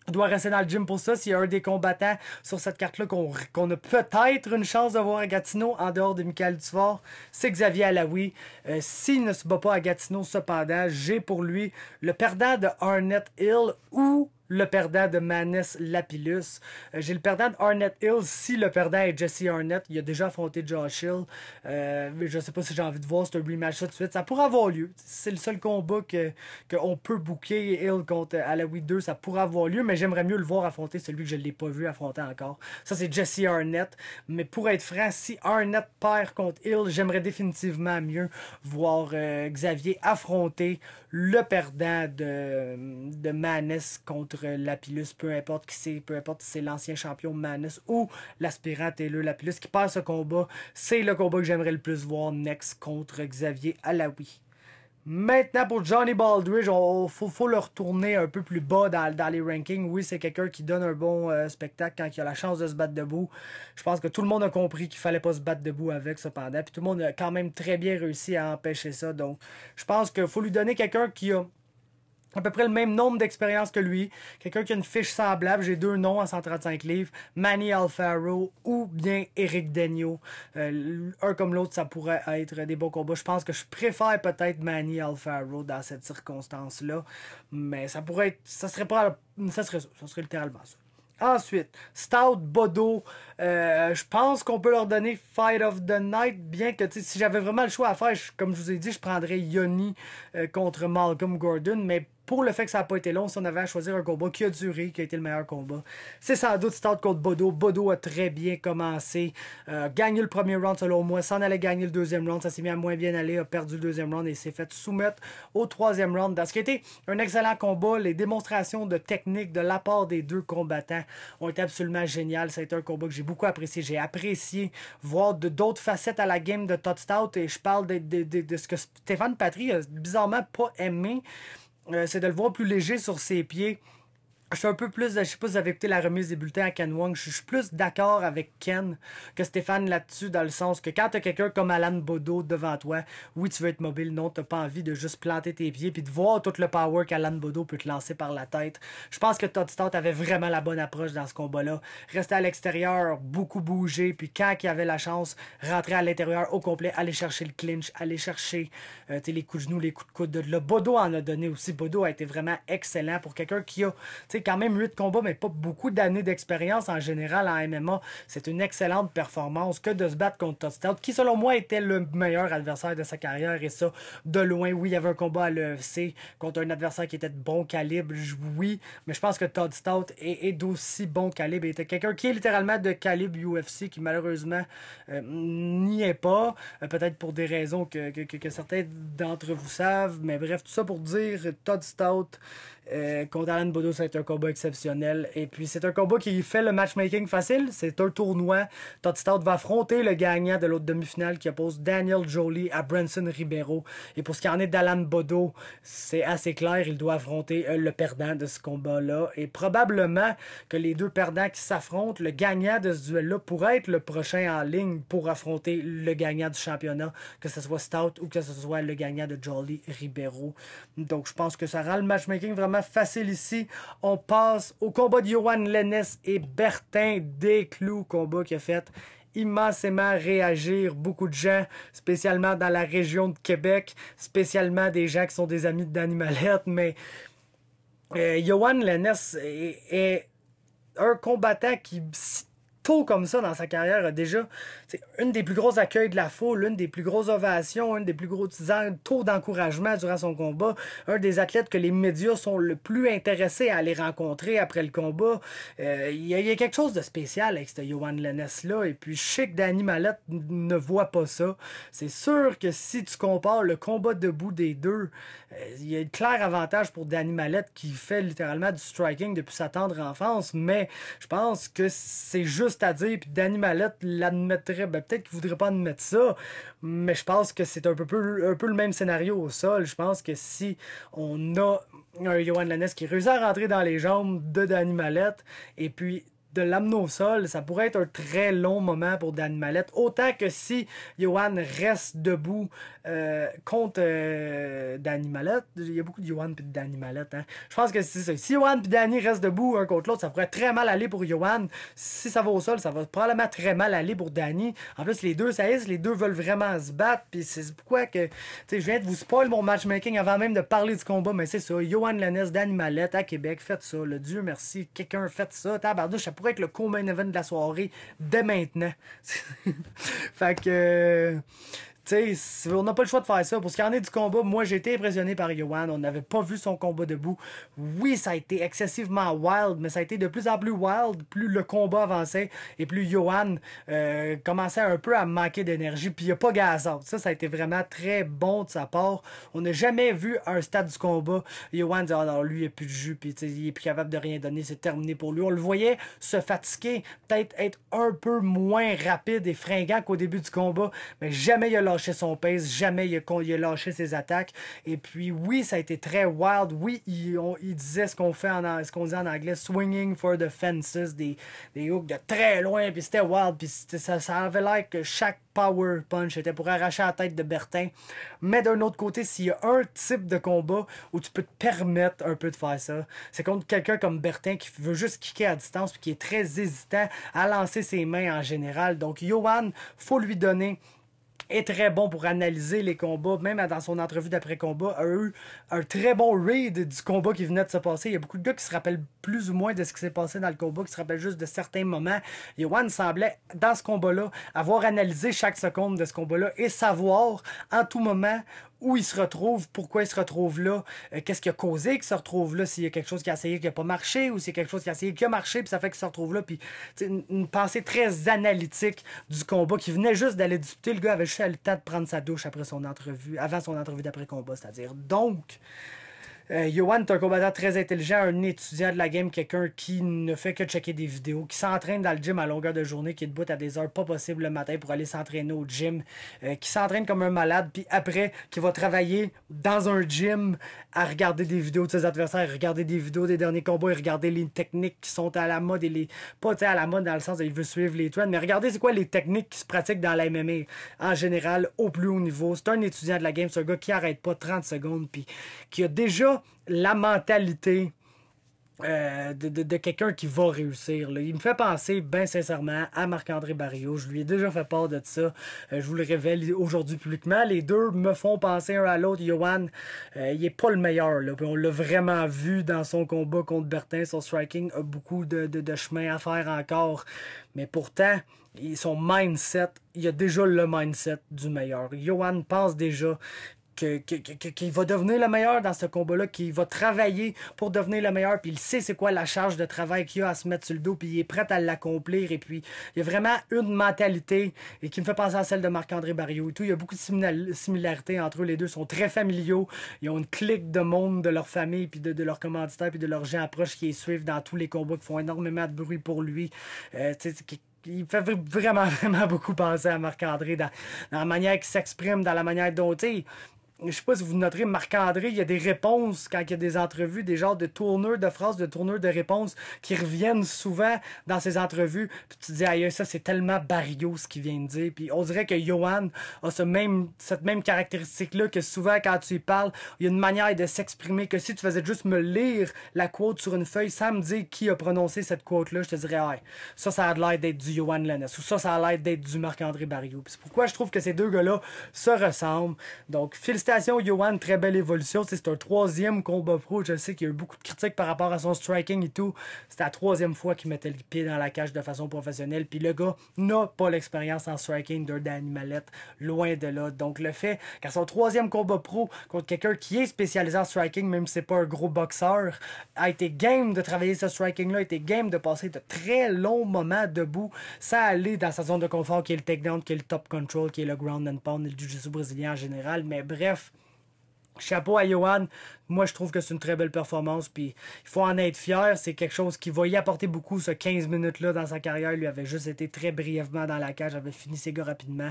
doit rester dans le gym pour ça. S'il y a un des combattants sur cette carte-là qu'on a peut-être une chance de voir à Gatineau en dehors de Michael Dufort, c'est Xavier Alaoui. S'il ne se bat pas à Gatineau, cependant, j'ai pour lui le perdant de Arnett Hill ou le perdant de Maness Lapillus. J'ai le perdant de Arnett Hill. Si le perdant est Jesse Arnett, il a déjà affronté Josh Hill. Je sais pas si j'ai envie de voir ce rematch tout de suite. Ça pourrait avoir lieu. C'est le seul combat qu'on peut booker. Hill contre Alaoui 2, ça pourrait avoir lieu, mais j'aimerais mieux le voir affronter celui que je ne l'ai pas vu affronter encore. Ça, c'est Jesse Arnett. Mais pour être franc, si Arnett perd contre Hill, j'aimerais définitivement mieux voir Xavier affronter le perdant de Maness contre Lapillus, peu importe qui c'est, peu importe si c'est l'ancien champion Maness ou l'aspirant Taylor Lapillus qui perd ce combat, c'est le combat que j'aimerais le plus voir next contre Xavier Alaoui. Maintenant, pour Johnny Baldridge, faut le retourner un peu plus bas dans les rankings. Oui, c'est quelqu'un qui donne un bon spectacle quand il a la chance de se battre debout. Je pense que tout le monde a compris qu'il fallait pas se battre debout avec, cependant. Puis tout le monde a quand même très bien réussi à empêcher ça. Donc, je pense qu'il faut lui donner quelqu'un qui a à peu près le même nombre d'expériences que lui. Quelqu'un qui a une fiche semblable. J'ai deux noms à 135 livres. Manny Alfaro ou bien Eric Daigneault. Un comme l'autre, ça pourrait être des bons combats. Je pense que je préfère peut-être Manny Alfaro dans cette circonstance-là. Mais ça pourrait être... Ça serait littéralement ça. Ensuite, Stout, Bodo, je pense qu'on peut leur donner Fight of the Night, bien que si j'avais vraiment le choix à faire, comme je vous ai dit, je prendrais Yoni contre Malcolm Gordon, mais pour le fait que ça n'a pas été long, si on avait à choisir un combat qui a duré, qui a été le meilleur combat, c'est sans doute Stout contre Bodo. Bodo a très bien commencé, gagné le premier round selon moi, s'en allait gagner le deuxième round, ça s'est mis à moins bien aller, a perdu le deuxième round et s'est fait soumettre au troisième round. Dans ce qui a été un excellent combat, les démonstrations de technique de la part des deux combattants ont été absolument géniales. Ça a été un combat que j'ai beaucoup apprécié. J'ai apprécié voir d'autres facettes à la game de Todd Stout et je parle de ce que Stéphane Patry a bizarrement pas aimé. C'est de le voir plus léger sur ses pieds. Je suis un peu plus, je sais pas si vous avez écouté la remise des bulletins à Ken Wong, je suis plus d'accord avec Ken que Stéphane là-dessus, dans le sens que quand tu as quelqu'un comme Alan Bodo devant toi, oui, tu veux être mobile, non, tu n'as pas envie de juste planter tes pieds puis de voir tout le power qu'Alan Bodo peut te lancer par la tête. Je pense que Todd Stout avait vraiment la bonne approche dans ce combat-là. Rester à l'extérieur, beaucoup bouger, puis quand il avait la chance, rentrer à l'intérieur au complet, aller chercher le clinch, aller chercher les coups de genoux, les coups de coude. Le Bodo en a donné aussi. Bodo a été vraiment excellent pour quelqu'un qui a quand même 8 combats, mais pas beaucoup d'années d'expérience en général en MMA. C'est une excellente performance que de se battre contre Todd Stout, qui selon moi était le meilleur adversaire de sa carrière, et ça, de loin. Oui, il y avait un combat à l'UFC contre un adversaire qui était de bon calibre, oui, mais je pense que Todd Stout est d'aussi bon calibre. Il était quelqu'un qui est littéralement de calibre UFC, qui malheureusement n'y est pas, peut-être pour des raisons que certains d'entre vous savent, mais bref, tout ça pour dire, Todd Stout contre Alan Bodo, ça va être un combat exceptionnel. Et puis, c'est un combat qui fait le matchmaking facile. C'est un tournoi. Todd Stout va affronter le gagnant de l'autre demi-finale qui oppose Daniel Jolie à Branson Ribeiro. Et pour ce qui en est d'Alan Bodo, c'est assez clair. Il doit affronter le perdant de ce combat-là. Et probablement que les deux perdants qui s'affrontent, le gagnant de ce duel-là pourrait être le prochain en ligne pour affronter le gagnant du championnat, que ce soit Stout ou que ce soit le gagnant de Jolie Ribeiro. Donc, je pense que ça rend le matchmaking vraiment facile ici. On passe au combat de Yoann Lennes et Bertin Desclous, combat qui a fait immensément réagir beaucoup de gens, spécialement dans la région de Québec, spécialement des gens qui sont des amis de Danny Mallette, mais Yoann Lennes est un combattant qui, tôt comme ça dans sa carrière, a déjà une des plus gros accueils de la foule, une des plus grosses ovations, une des plus gros taux d'encouragement durant son combat, un des athlètes que les médias sont le plus intéressés à aller rencontrer après le combat. Il y a quelque chose de spécial avec ce Yoann Lennes-là, et puis je sais que Danny Mallette ne voit pas ça. C'est sûr que si tu compares le combat debout des deux, il y a un clair avantage pour Danny Mallette qui fait littéralement du striking depuis sa tendre enfance, mais je pense que c'est juste à dire, puis Danny Mallette l'admettrait, peut-être qu'il voudrait pas admettre ça, mais je pense que c'est un peu le même scénario au sol. Je pense que si on a un Yoann Lennes qui réussit à rentrer dans les jambes de Danny Mallette, et puis de l'amener au sol, ça pourrait être un très long moment pour Danny Mallette. Autant que si Yoann reste debout contre Danny Mallette. Il y a beaucoup de Yoann et de Danny Mallette. Hein. Je pense que c'est ça. Si Yoann et Danny restent debout un contre l'autre, ça pourrait très mal aller pour Yoann. Si ça va au sol, ça va probablement très mal aller pour Danny. En plus, les deux, ça y est, les deux veulent vraiment se battre. Puis c'est pourquoi que je viens de vous spoil mon matchmaking avant même de parler du combat. Mais c'est ça. Yoann Lennes, Danny Mallette à Québec. Faites ça. Le Dieu merci. Quelqu'un fait ça. Tabardouche, ça pourrait être le co-main event de la soirée dès maintenant. Fait que tu sais, on n'a pas le choix de faire ça. Pour ce qui en est du combat, moi j'ai été impressionné par Yoann. On n'avait pas vu son combat debout. Oui, ça a été excessivement wild, mais ça a été de plus en plus wild. Plus le combat avançait et plus Yoann commençait un peu à manquer d'énergie. Puis il n'y a pas gaz out. Ça a été vraiment très bon de sa part. On n'a jamais vu un stade du combat Yoann dire, oh non, lui il n'a plus de jus, puis il est plus capable de rien donner, c'est terminé pour lui. On le voyait se fatiguer, peut-être être un peu moins rapide et fringant qu'au début du combat, mais jamais il a lâché son pace, jamais il a lâché ses attaques. Et puis oui, ça a été très wild. Oui, il disait ce qu'on disait en anglais, swinging for the fences, des hooks de très loin, puis c'était wild, puis ça avait l'air que chaque power punch était pour arracher la tête de Bertin. Mais d'un autre côté, s'il y a un type de combat où tu peux te permettre un peu de faire ça, c'est contre quelqu'un comme Bertin qui veut juste kicker à distance puis qui est très hésitant à lancer ses mains en général. Donc Yoann, faut lui donner, est très bon pour analyser les combats, même dans son entrevue d'après-combat, a eu un très bon read du combat qui venait de se passer. Il y a beaucoup de gars qui se rappellent plus ou moins de ce qui s'est passé dans le combat, qui se rappellent juste de certains moments. Yoann semblait, dans ce combat-là, avoir analysé chaque seconde de ce combat-là et savoir, en tout moment, où il se retrouve, pourquoi il se retrouve là, qu'est-ce qui a causé qu'il se retrouve là, s'il y a quelque chose qui a essayé qui n'a pas marché, ou s'il y a quelque chose qui a essayé qui a marché, puis ça fait qu'il se retrouve là, puis une pensée très analytique du combat qui venait juste d'aller discuter. Le gars avait juste le temps de prendre sa douche après son entrevue, avant son entrevue d'après-combat, c'est-à-dire. Donc, Yoann est un combattant très intelligent, un étudiant de la game, quelqu'un qui ne fait que checker des vidéos, qui s'entraîne dans le gym à longueur de journée, qui est debout à des heures pas possibles le matin pour aller s'entraîner au gym, qui s'entraîne comme un malade, puis après, qui va travailler dans un gym à regarder des vidéos de ses adversaires, regarder des vidéos des derniers combats et regarder les techniques qui sont à la mode, et pas à la mode dans le sens où il veut suivre les trends, mais regarder c'est quoi les techniques qui se pratiquent dans la MMA en général au plus haut niveau. C'est un étudiant de la game, c'est un gars qui arrête pas 30 secondes, puis qui a déjà la mentalité de quelqu'un qui va réussir. Là. Il me fait penser, bien sincèrement, à Marc-André Barriault. Je lui ai déjà fait part de ça. Je vous le révèle aujourd'hui publiquement. Les deux me font penser un à l'autre. Yoann, il est pas le meilleur. Là. Puis on l'a vraiment vu dans son combat contre Bertin. Son striking a beaucoup de chemin à faire encore. Mais pourtant, son mindset, il a déjà le mindset du meilleur. Yoann pense déjà qu'il va devenir le meilleur dans ce combat-là, qu'il va travailler pour devenir le meilleur, puis il sait c'est quoi la charge de travail qu'il a à se mettre sur le dos, puis il est prêt à l'accomplir, et puis il y a vraiment une mentalité et qui me fait penser à celle de Marc-André Barriault et tout. Il y a beaucoup de similarités entre eux, les deux sont très familiaux, ils ont une clique de monde de leur famille, puis de leurs commanditaires, puis de leurs gens proches qui les suivent dans tous les combats, qui font énormément de bruit pour lui. Il fait vraiment, vraiment beaucoup penser à Marc-André dans la manière qu'il s'exprime, dans la manière dont, tu sais, je sais pas si vous noterez, Marc-André, il y a des réponses quand il y a des entrevues, des genres de tourneurs de phrases, de tourneurs de réponses qui reviennent souvent dans ses entrevues. Puis tu te dis, aïe, ça c'est tellement Barriault ce qu'il vient de dire. Puis on dirait que Yohan a cette même caractéristique-là, que souvent quand tu y parles, il y a une manière de s'exprimer que si tu faisais juste me lire la quote sur une feuille sans me dire qui a prononcé cette quote-là, je te dirais, ouais, ça a l'air d'être du Yohan Lennes ou ça a l'air d'être du Marc-André Barriault. Puis c'est pourquoi je trouve que ces deux gars-là se ressemblent. Donc, félicitations Yohan, très belle évolution. C'est un 3e combat pro. Je sais qu'il y a eu beaucoup de critiques par rapport à son striking et tout. C'était la 3e fois qu'il mettait le pied dans la cage de façon professionnelle. Puis le gars n'a pas l'expérience en striking d'un Danny Mallette. Loin de là. Donc le fait qu'à son 3e combat pro contre quelqu'un qui est spécialisé en striking, même si c'est pas un gros boxeur, a été game de travailler ce striking-là, a été game de passer de très longs moments debout sans aller dans sa zone de confort qui est le takedown, qui est le top control, qui est le ground and pound et le jiu-jitsu brésilien en général. Mais bref, chapeau à Yohan. Moi, je trouve que c'est une très belle performance. Puis, il faut en être fier. C'est quelque chose qui va y apporter beaucoup, ce 15 minutes-là dans sa carrière. Il lui avait juste été très brièvement dans la cage. Il avait fini ses gars rapidement.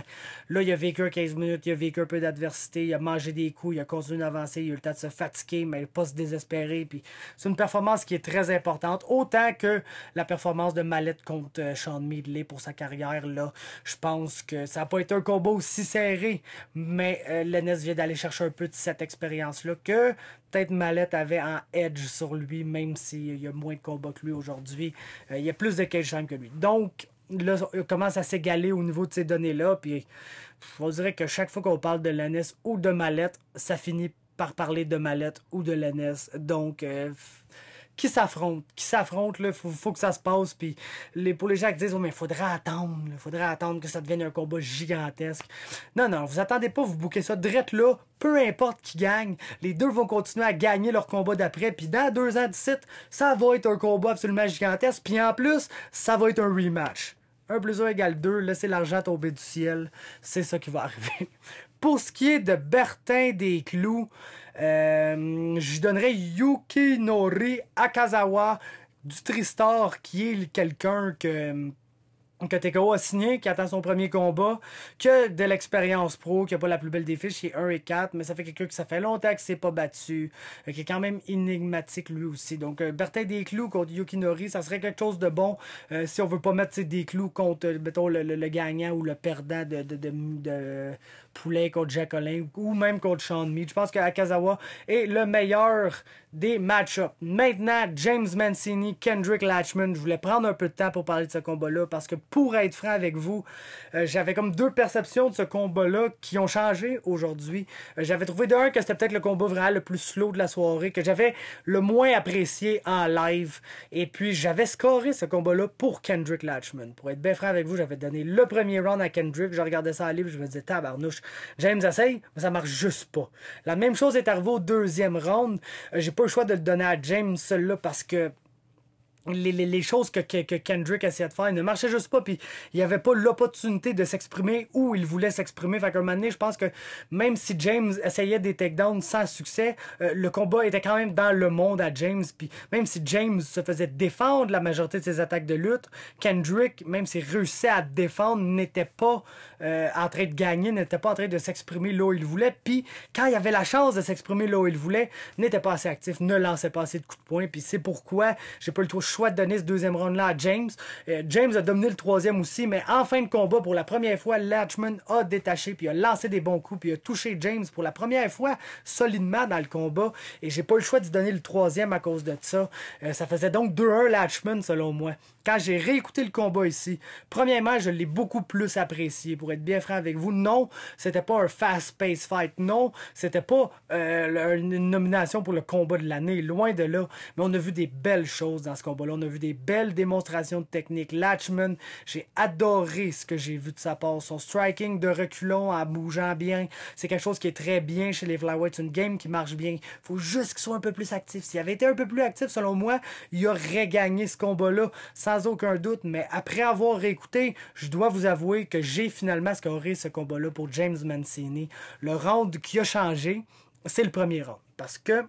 Là, il a vécu 15 minutes. Il a vécu un peu d'adversité. Il a mangé des coups. Il a continué d'avancer. Il a eu le temps de se fatiguer, mais pas se désespérer. Puis, c'est une performance qui est très importante. Autant que la performance de Mallette contre Sean Midley pour sa carrière. Là, je pense que ça n'a pas été un combat aussi serré. Mais Lennes vient d'aller chercher un peu de cette expérience-là que peut-être Mallette avait en edge sur lui, même s'il y a moins de combats que lui aujourd'hui. Il y a plus de cage time que lui. Donc, là, il commence à s'égaler au niveau de ces données-là. Puis, on dirait que chaque fois qu'on parle de Lennes ou de Mallette, ça finit par parler de Mallette ou de Lennes. Donc, qui s'affrontent, là, faut que ça se passe. Puis pour les gens qui disent, oh, mais il faudrait attendre que ça devienne un combat gigantesque. Non, vous attendez pas, vous bouquez ça direct là, peu importe qui gagne, les deux vont continuer à gagner leur combat d'après, puis dans 2 ans d'ici, ça va être un combat absolument gigantesque, puis en plus, ça va être un rematch. 1 + 1 = 2, laissez l'argent tomber du ciel, c'est ça qui va arriver. Pour ce qui est de Bertin Desclous, je donnerais Yukinori Akazawa du Tristar, qui est quelqu'un que TKO a signé, qui attend son premier combat, que de l'expérience pro, qui n'a pas la plus belle des fiches, qui est 1-4, mais ça fait quelqu'un qui ça fait longtemps qu'il s'est pas battu, qui est quand même énigmatique lui aussi. Donc, Bertin Desclous contre Yukinori, ça serait quelque chose de bon si on veut pas mettre Desclous contre, mettons, le gagnant ou le perdant de Poulet contre Jacqueline ou même contre Sean Mead. Je pense que Akazawa est le meilleur des match-ups. Maintenant, James Mancini, Kendrick Latchman. Je voulais prendre un peu de temps pour parler de ce combat-là parce que, pour être franc avec vous, j'avais comme 2 perceptions de ce combat-là qui ont changé aujourd'hui. J'avais trouvé d'un que c'était peut-être le combat vraiment le plus slow de la soirée, que j'avais le moins apprécié en live. Et puis, j'avais scoré ce combat-là pour Kendrick Latchman. Pour être bien franc avec vous, j'avais donné le premier round à Kendrick. Je regardais ça en live, je me disais, tabarnouche, James essaye, mais ça marche juste pas. La même chose est arrivée au 2e round. J'ai pas le choix de le donner à James, celui-là, parce que les choses que Kendrick essayait de faire ne marchaient juste pas, puis il n'y avait pas l'opportunité de s'exprimer où il voulait s'exprimer. Fait qu'à un moment donné, je pense que même si James essayait des takedowns sans succès, le combat était quand même dans le monde à James, puis même si James se faisait défendre la majorité de ses attaques de lutte, Kendrick, même s'il réussissait à défendre, n'était pas en train de gagner, n'était pas en train de s'exprimer là où il voulait, puis quand il avait la chance de s'exprimer là où il voulait, n'était pas assez actif, ne lançait pas assez de coups de poing, puis c'est pourquoi j'ai pas le choix de donner ce 2e round-là à James. James a dominé le 3e aussi, mais en fin de combat, pour la première fois, Latchman a détaché, puis a lancé des bons coups, puis a touché James pour la première fois solidement dans le combat, et j'ai pas le choix de donner le 3e à cause de ça. Ça faisait donc 2-1 Latchman, selon moi. Quand j'ai réécouté le combat ici, premièrement, je l'ai beaucoup plus apprécié. Pour être bien franc avec vous, non, c'était pas un fast-paced fight. Non, c'était pas une nomination pour le combat de l'année. Loin de là. Mais on a vu des belles choses dans ce combat. combat-là. On a vu des belles démonstrations de technique. Latchman, j'ai adoré ce que j'ai vu de sa part. Son striking de reculons en bougeant bien, c'est quelque chose qui est très bien chez les flyweights. C'est une game qui marche bien. Faut juste qu'il soit un peu plus actif. S'il avait été un peu plus actif, selon moi, il aurait gagné ce combat-là sans aucun doute. Mais après avoir réécouté, je dois vous avouer que j'ai finalement scoré ce combat-là pour James Mancini. Le round qui a changé, c'est le premier round. Parce que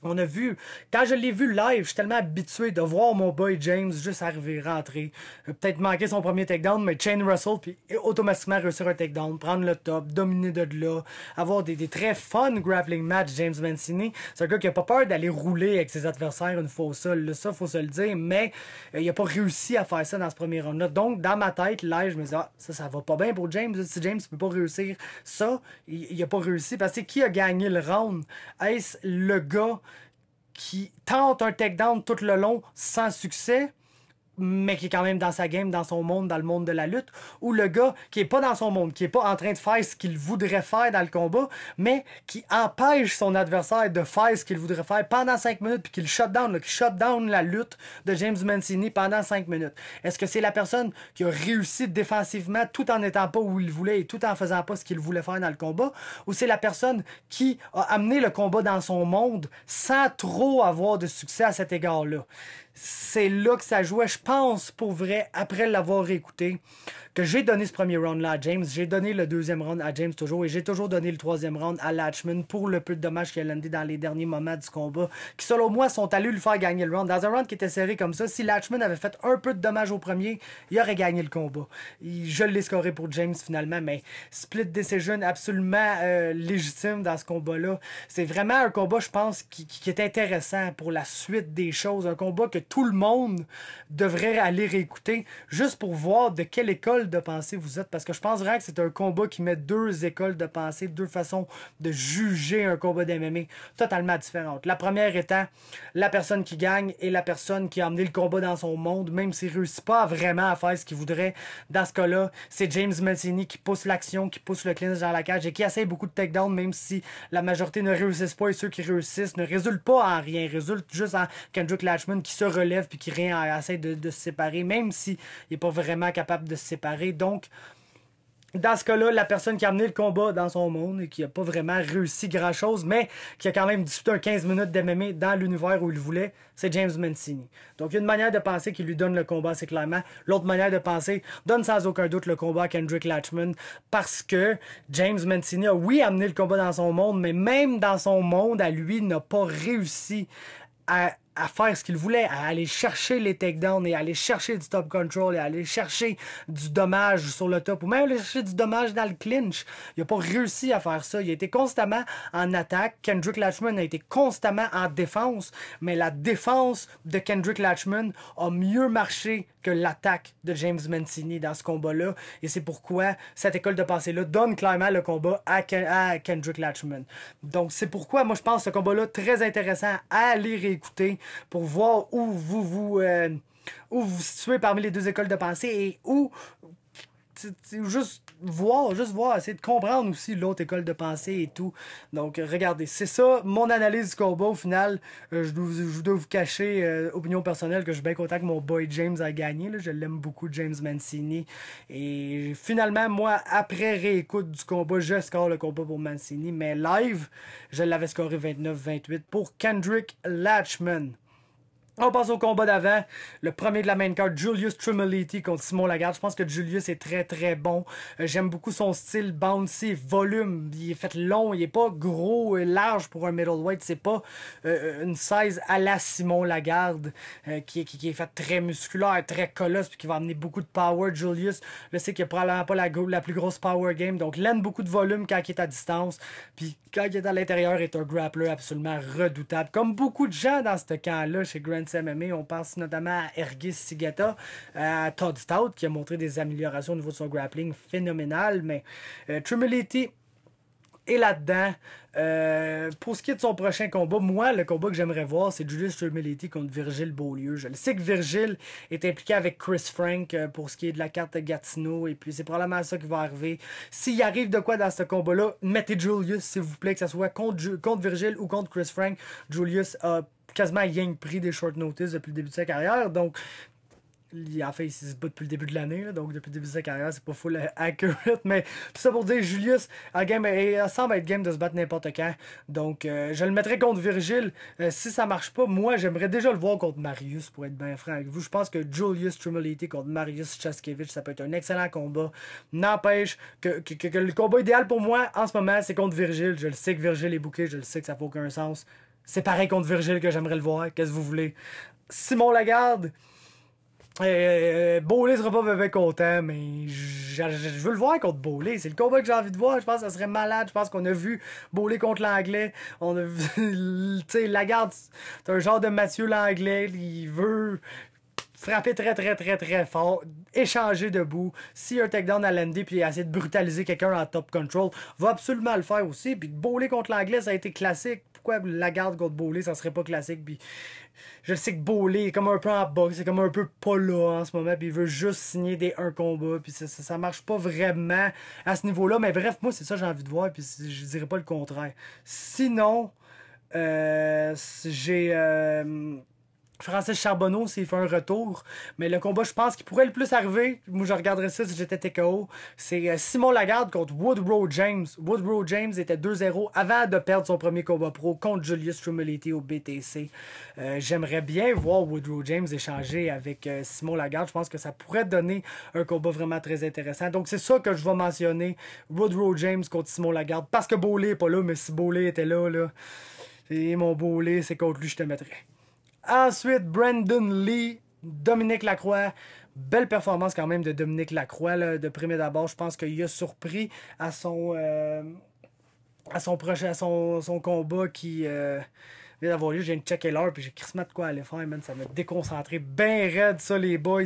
on a vu, quand je l'ai vu live, je suis tellement habitué de voir mon boy James juste arriver, rentrer, peut-être manquer son premier takedown, mais chain Russell, puis automatiquement réussir un takedown, prendre le top, dominer de là, avoir des très fun grappling match. James Mancini, c'est un gars qui a pas peur d'aller rouler avec ses adversaires une fois au sol, ça faut se le dire, mais il a pas réussi à faire ça dans ce premier round-là. Donc dans ma tête, live, je me disais, ça va pas bien pour James, si James peut pas réussir ça, il a pas réussi, parce que qui a gagné le round? Est-ce le gars qui tente un takedown tout le long sans succès, mais qui est quand même dans sa game, dans son monde, dans le monde de la lutte, ou le gars qui est pas dans son monde, qui est pas en train de faire ce qu'il voudrait faire dans le combat, mais qui empêche son adversaire de faire ce qu'il voudrait faire pendant 5 minutes, puis qu'il shut down la lutte de James Mancini pendant 5 minutes. Est-ce que c'est la personne qui a réussi défensivement tout en n'étant pas où il voulait et tout en faisant pas ce qu'il voulait faire dans le combat, ou c'est la personne qui a amené le combat dans son monde sans trop avoir de succès à cet égard-là? C'est là que ça jouait, je pense, pour vrai, après l'avoir écouté, que j'ai donné ce premier round-là à James, j'ai donné le deuxième round à James toujours, et j'ai toujours donné le troisième round à Latchman pour le peu de dommages qu'il a landé dans les derniers moments du combat, qui selon moi sont allés lui faire gagner le round. Dans un round qui était serré comme ça, si Latchman avait fait un peu de dommages au premier, il aurait gagné le combat. Je l'ai scoré pour James finalement, mais split decision absolument légitime dans ce combat-là. C'est vraiment un combat, je pense, qui est intéressant pour la suite des choses, un combat que tout le monde devrait aller réécouter juste pour voir de quelle école de pensée vous êtes, parce que je pense vraiment que c'est un combat qui met deux écoles de pensée, deux façons de juger un combat d'MMA totalement différentes. La première étant la personne qui gagne et la personne qui a amené le combat dans son monde, même s'il ne réussit pas vraiment à faire ce qu'il voudrait. Dans ce cas-là, c'est James Mancini qui pousse l'action, qui pousse le clinch dans la cage et qui essaye beaucoup de takedowns, même si la majorité ne réussissent pas, et ceux qui réussissent ne résultent pas en rien, résultent juste en Kendrick Latchman qui se relève puis qui essaie de se séparer, même s'il n'est pas vraiment capable de se séparer. Donc, dans ce cas-là, la personne qui a amené le combat dans son monde et qui n'a pas vraiment réussi grand-chose, mais qui a quand même disputé un 15 minutes d'MMA dans l'univers où il voulait, c'est James Mancini. Donc, il y a une manière de penser qui lui donne le combat, c'est clairement. L'autre manière de penser donne sans aucun doute le combat à Kendrick Latchman, parce que James Mancini a, oui, amené le combat dans son monde, mais même dans son monde, à lui, n'a pas réussi à faire ce qu'il voulait, à aller chercher les takedowns et aller chercher du top control et aller chercher du dommage sur le top ou même aller chercher du dommage dans le clinch. Il n'a pas réussi à faire ça. Il a été constamment en attaque. Kendrick Latchman a été constamment en défense, mais la défense de Kendrick Latchman a mieux marché que l'attaque de James Mancini dans ce combat-là. Et c'est pourquoi cette école de pensée-là donne clairement le combat à Kendrick Latchman. Donc c'est pourquoi moi je pense ce combat-là très intéressant à aller réécouter pour voir où vous vous situez parmi les deux écoles de pensée et où juste voir, essayer de comprendre aussi l'autre école de pensée et tout. Donc, regardez, c'est ça, mon analyse du combat. Au final, je dois vous cacher, opinion personnelle, que je suis bien content que mon boy James a gagné. Là. Je l'aime beaucoup, James Mancini. Et finalement, moi, après réécoute du combat, je score le combat pour Mancini. Mais live, je l'avais scoré 29-28 pour Kendrick Latchman. On passe au combat d'avant. Le premier de la main card, Julius Tremoliti contre Simon Lagarde. Je pense que Julius est très très bon. J'aime beaucoup son style bouncy, volume. Il est fait long, il est pas gros et large pour un middleweight. C'est pas une size à la Simon Lagarde qui est fait très musculaire, très colosse puis qui va amener beaucoup de power. Julius, je sais qu'il a probablement pas la plus grosse power game. Donc, l'aime beaucoup de volume quand il est à distance. Puis quand il est à l'intérieur, il est un grappler absolument redoutable. Comme beaucoup de gens dans ce camp-là chez Grand MMA, on pense notamment à Ergis Sigata, à Todd Stout qui a montré des améliorations au niveau de son grappling phénoménal, mais Tremoliti est là-dedans. Pour ce qui est de son prochain combat, moi, le combat que j'aimerais voir, c'est Julius Tremoliti contre Virgile Beaulieu. Je le sais que Virgile est impliqué avec Chris Frank pour ce qui est de la carte Gatineau, et puis c'est probablement ça qui va arriver. S'il arrive de quoi dans ce combat-là, mettez Julius, s'il vous plaît, que ce soit contre Virgile ou contre Chris Frank. Julius a quasiment rien pris des short notice depuis le début de sa carrière. Donc, en fait, il se bat depuis le début de l'année, donc depuis le début de sa carrière, c'est pas full accurate, mais tout ça pour dire, Julius il semble être game de se battre n'importe quand, donc je le mettrais contre Virgile. Si ça marche pas, moi j'aimerais déjà le voir contre Marius, pour être bien franc avec vous. Je pense que Julius Trumoliti contre Marius Chaskevich, ça peut être un excellent combat. N'empêche que le combat idéal pour moi en ce moment, c'est contre Virgile. Je le sais que Virgile est booké, je le sais que ça fait aucun sens. C'est pareil contre Virgile que j'aimerais le voir, qu'est-ce que vous voulez. Simon Lagarde, Bowley sera pas bien content, mais je veux le voir contre Bowley. C'est le combat que j'ai envie de voir. Je pense que ça serait malade. Je pense qu'on a vu Bowley contre l'Anglais. On a vu, tu sais, Lagarde, c'est un genre de Mathieu l'Anglais. Il veut frapper très très très très fort, échanger debout. Si un takedown à l'ND puis essayer de brutaliser quelqu'un en top control, va absolument le faire aussi. Puis Bowley contre l'Anglais, ça a été classique. Pourquoi Lagarde contre Bowley, ça serait pas classique? Puis je sais que Bowley est comme un peu en boxe, c'est comme un peu pas là en ce moment, puis il veut juste signer des 1 combats, puis ça marche pas vraiment à ce niveau-là. Mais bref, moi c'est ça que j'ai envie de voir, puis je dirais pas le contraire. Sinon, j'ai Francis Charbonneau s'il fait un retour. Mais le combat, je pense, qui pourrait le plus arriver, moi je regarderais ça si j'étais TKO, c'est Simon Lagarde contre Woodrow James. Woodrow James était 2-0 avant de perdre son premier combat pro contre Julius Trumoliti au BTC. J'aimerais bien voir Woodrow James échanger avec Simon Lagarde. Je pense que ça pourrait donner un combat vraiment très intéressant. Donc c'est ça que je vais mentionner. Woodrow James contre Simon Lagarde. Parce que Bowley n'est pas là, mais si Bowley était là, et mon Bowley, c'est contre lui que je te mettrais. Ensuite, Brandon Lee, Dominique Lacroix. Belle performance quand même de Dominique Lacroix, là, de prime d'abord. Je pense qu'il a surpris à son combat qui vient d'avoir lieu. J'ai checké l'heure puis j'ai crissement de quoi aller faire, man. Ça m'a déconcentré bien raide, ça, les boys.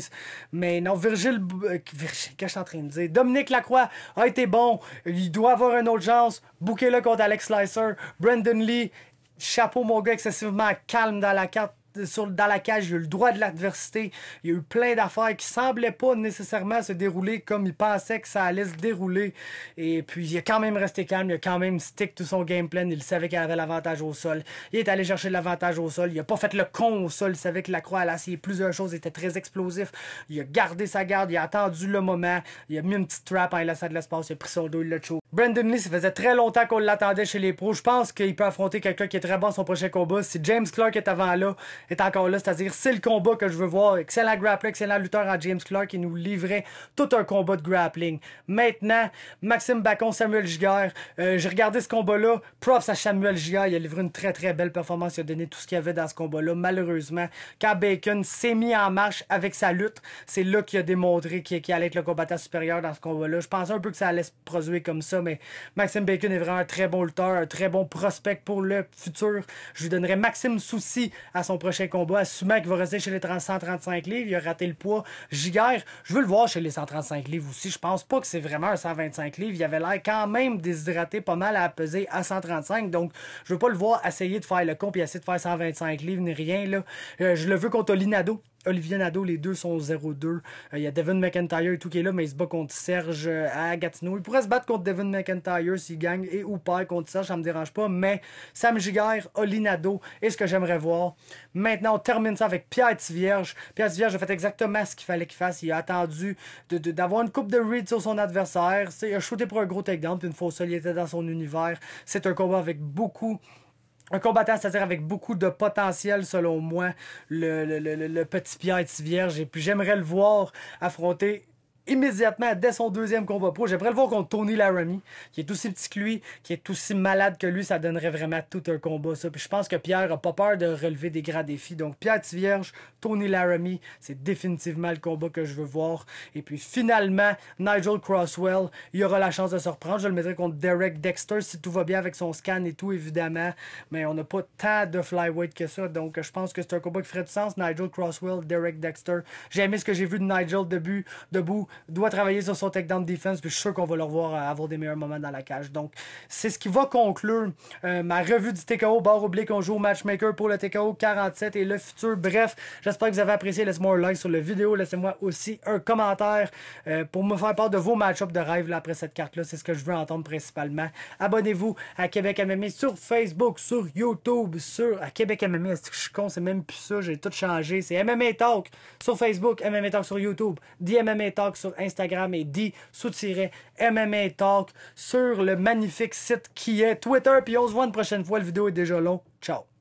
Mais non, Virgile, qu'est-ce que je suis en train de dire? Dominique Lacroix a été bon. Il doit avoir une autre chance. Bouquez-le contre Alex Slicer. Brandon Lee, chapeau, mon gars, excessivement calme dans la carte. Dans la cage, il a eu le droit de l'adversité. Il y a eu plein d'affaires qui semblaient pas nécessairement se dérouler comme il pensait que ça allait se dérouler. Et puis, il a quand même resté calme. Il a quand même stick tout son game plan. Il savait qu'il avait l'avantage au sol. Il est allé chercher l'avantage au sol. Il a pas fait le con au sol. Il savait que Lacroix allait essayer plusieurs choses. Il était très explosif. Il a gardé sa garde. Il a attendu le moment. Il a mis une petite trap en laissant de l'espace. Il a pris son dos. Il l'a choke. Brandon Lee, ça faisait très longtemps qu'on l'attendait chez les pros. Je pense qu'il peut affronter quelqu'un qui est très bon à son prochain combat. Si James Clark est avant là, est encore là, c'est-à-dire c'est le combat que je veux voir. Excellent grappler, excellent lutteur en James Clark qui nous livrait tout un combat de grappling. Maintenant, Maxime Bacon, Samuel Giguère. J'ai regardé ce combat-là. Props à Samuel Giguère. Il a livré une très très belle performance. Il a donné tout ce qu'il y avait dans ce combat-là. Malheureusement, quand Bacon s'est mis en marche avec sa lutte, c'est là qu'il a démontré qu'il allait être le combattant supérieur dans ce combat-là. Je pensais un peu que ça allait se produire comme ça, mais Maxime Bacon est vraiment un très bon lutteur, un très bon prospect pour le futur. Je lui donnerais Maxime Souci à son prochain combat, assumant qu'il va rester chez les 135 livres. Il a raté le poids. Giguère, je veux le voir chez les 135 livres aussi. Je pense pas que c'est vraiment un 125 livres. Il avait l'air quand même déshydraté pas mal à peser à 135. Donc, je veux pas le voir essayer de faire le con et essayer de faire 125 livres ni rien, là. Je le veux contre Olinado. Olivier Nadeau, les deux sont 0-2. Il y a Devin McIntyre et tout qui est là, mais il se bat contre Serge à Gatineau. Il pourrait se battre contre Devin McIntyre s'il gagne et ou perd contre Serge, ça me dérange pas. Mais Sam Giguère, Oli Nadeau est ce que j'aimerais voir. Maintenant, on termine ça avec Pierre Tivierge. Pierre Tivierge a fait exactement ce qu'il fallait qu'il fasse. Il a attendu d'avoir une coupe de read sur son adversaire. Il a shooté pour un gros takedown, puis une fois seul, il était dans son univers. C'est un combat avec beaucoup... Un combattant, c'est-à-dire avec beaucoup de potentiel, selon moi, le petit Pierre Tivierge. Et puis j'aimerais le voir affronter immédiatement, dès son deuxième combat pro. J'aimerais le voir contre Tony Laramie, qui est aussi petit que lui, qui est aussi malade que lui. Ça donnerait vraiment tout un combat, ça. Puis je pense que Pierre a pas peur de relever des grands défis. Donc Pierre Tivierge, Tony Laramie, c'est définitivement le combat que je veux voir. Et puis finalement, Nigel Crosswell, il aura la chance de se reprendre. Je le mettrai contre Derek Dexter si tout va bien avec son scan et tout, évidemment. Mais on n'a pas tant de flyweight que ça. Donc je pense que c'est un combat qui ferait du sens. Nigel Crosswell, Derek Dexter. J'ai aimé ce que j'ai vu de Nigel debout. doit travailler sur son takedown defense, puis je suis sûr qu'on va le revoir avoir des meilleurs moments dans la cage. Donc, c'est ce qui va conclure ma revue du TKO, barre oblique, on joue au matchmaker pour le TKO 47 et le futur. Bref, j'espère que vous avez apprécié. Laissez-moi un like sur la vidéo, laissez-moi aussi un commentaire pour me faire part de vos match-ups de rêve là, après cette carte-là. C'est ce que je veux entendre principalement. Abonnez-vous à Québec MMA sur Facebook, sur YouTube, à Québec MMA. Est-ce que je suis con? C'est même plus ça, j'ai tout changé. C'est MMA Talk sur Facebook, MMA Talk sur YouTube, The MMA Talk sur Instagram et The_MMA Talk sur le magnifique site qui est Twitter. Puis on se voit une prochaine fois. La vidéo est déjà longue. Ciao!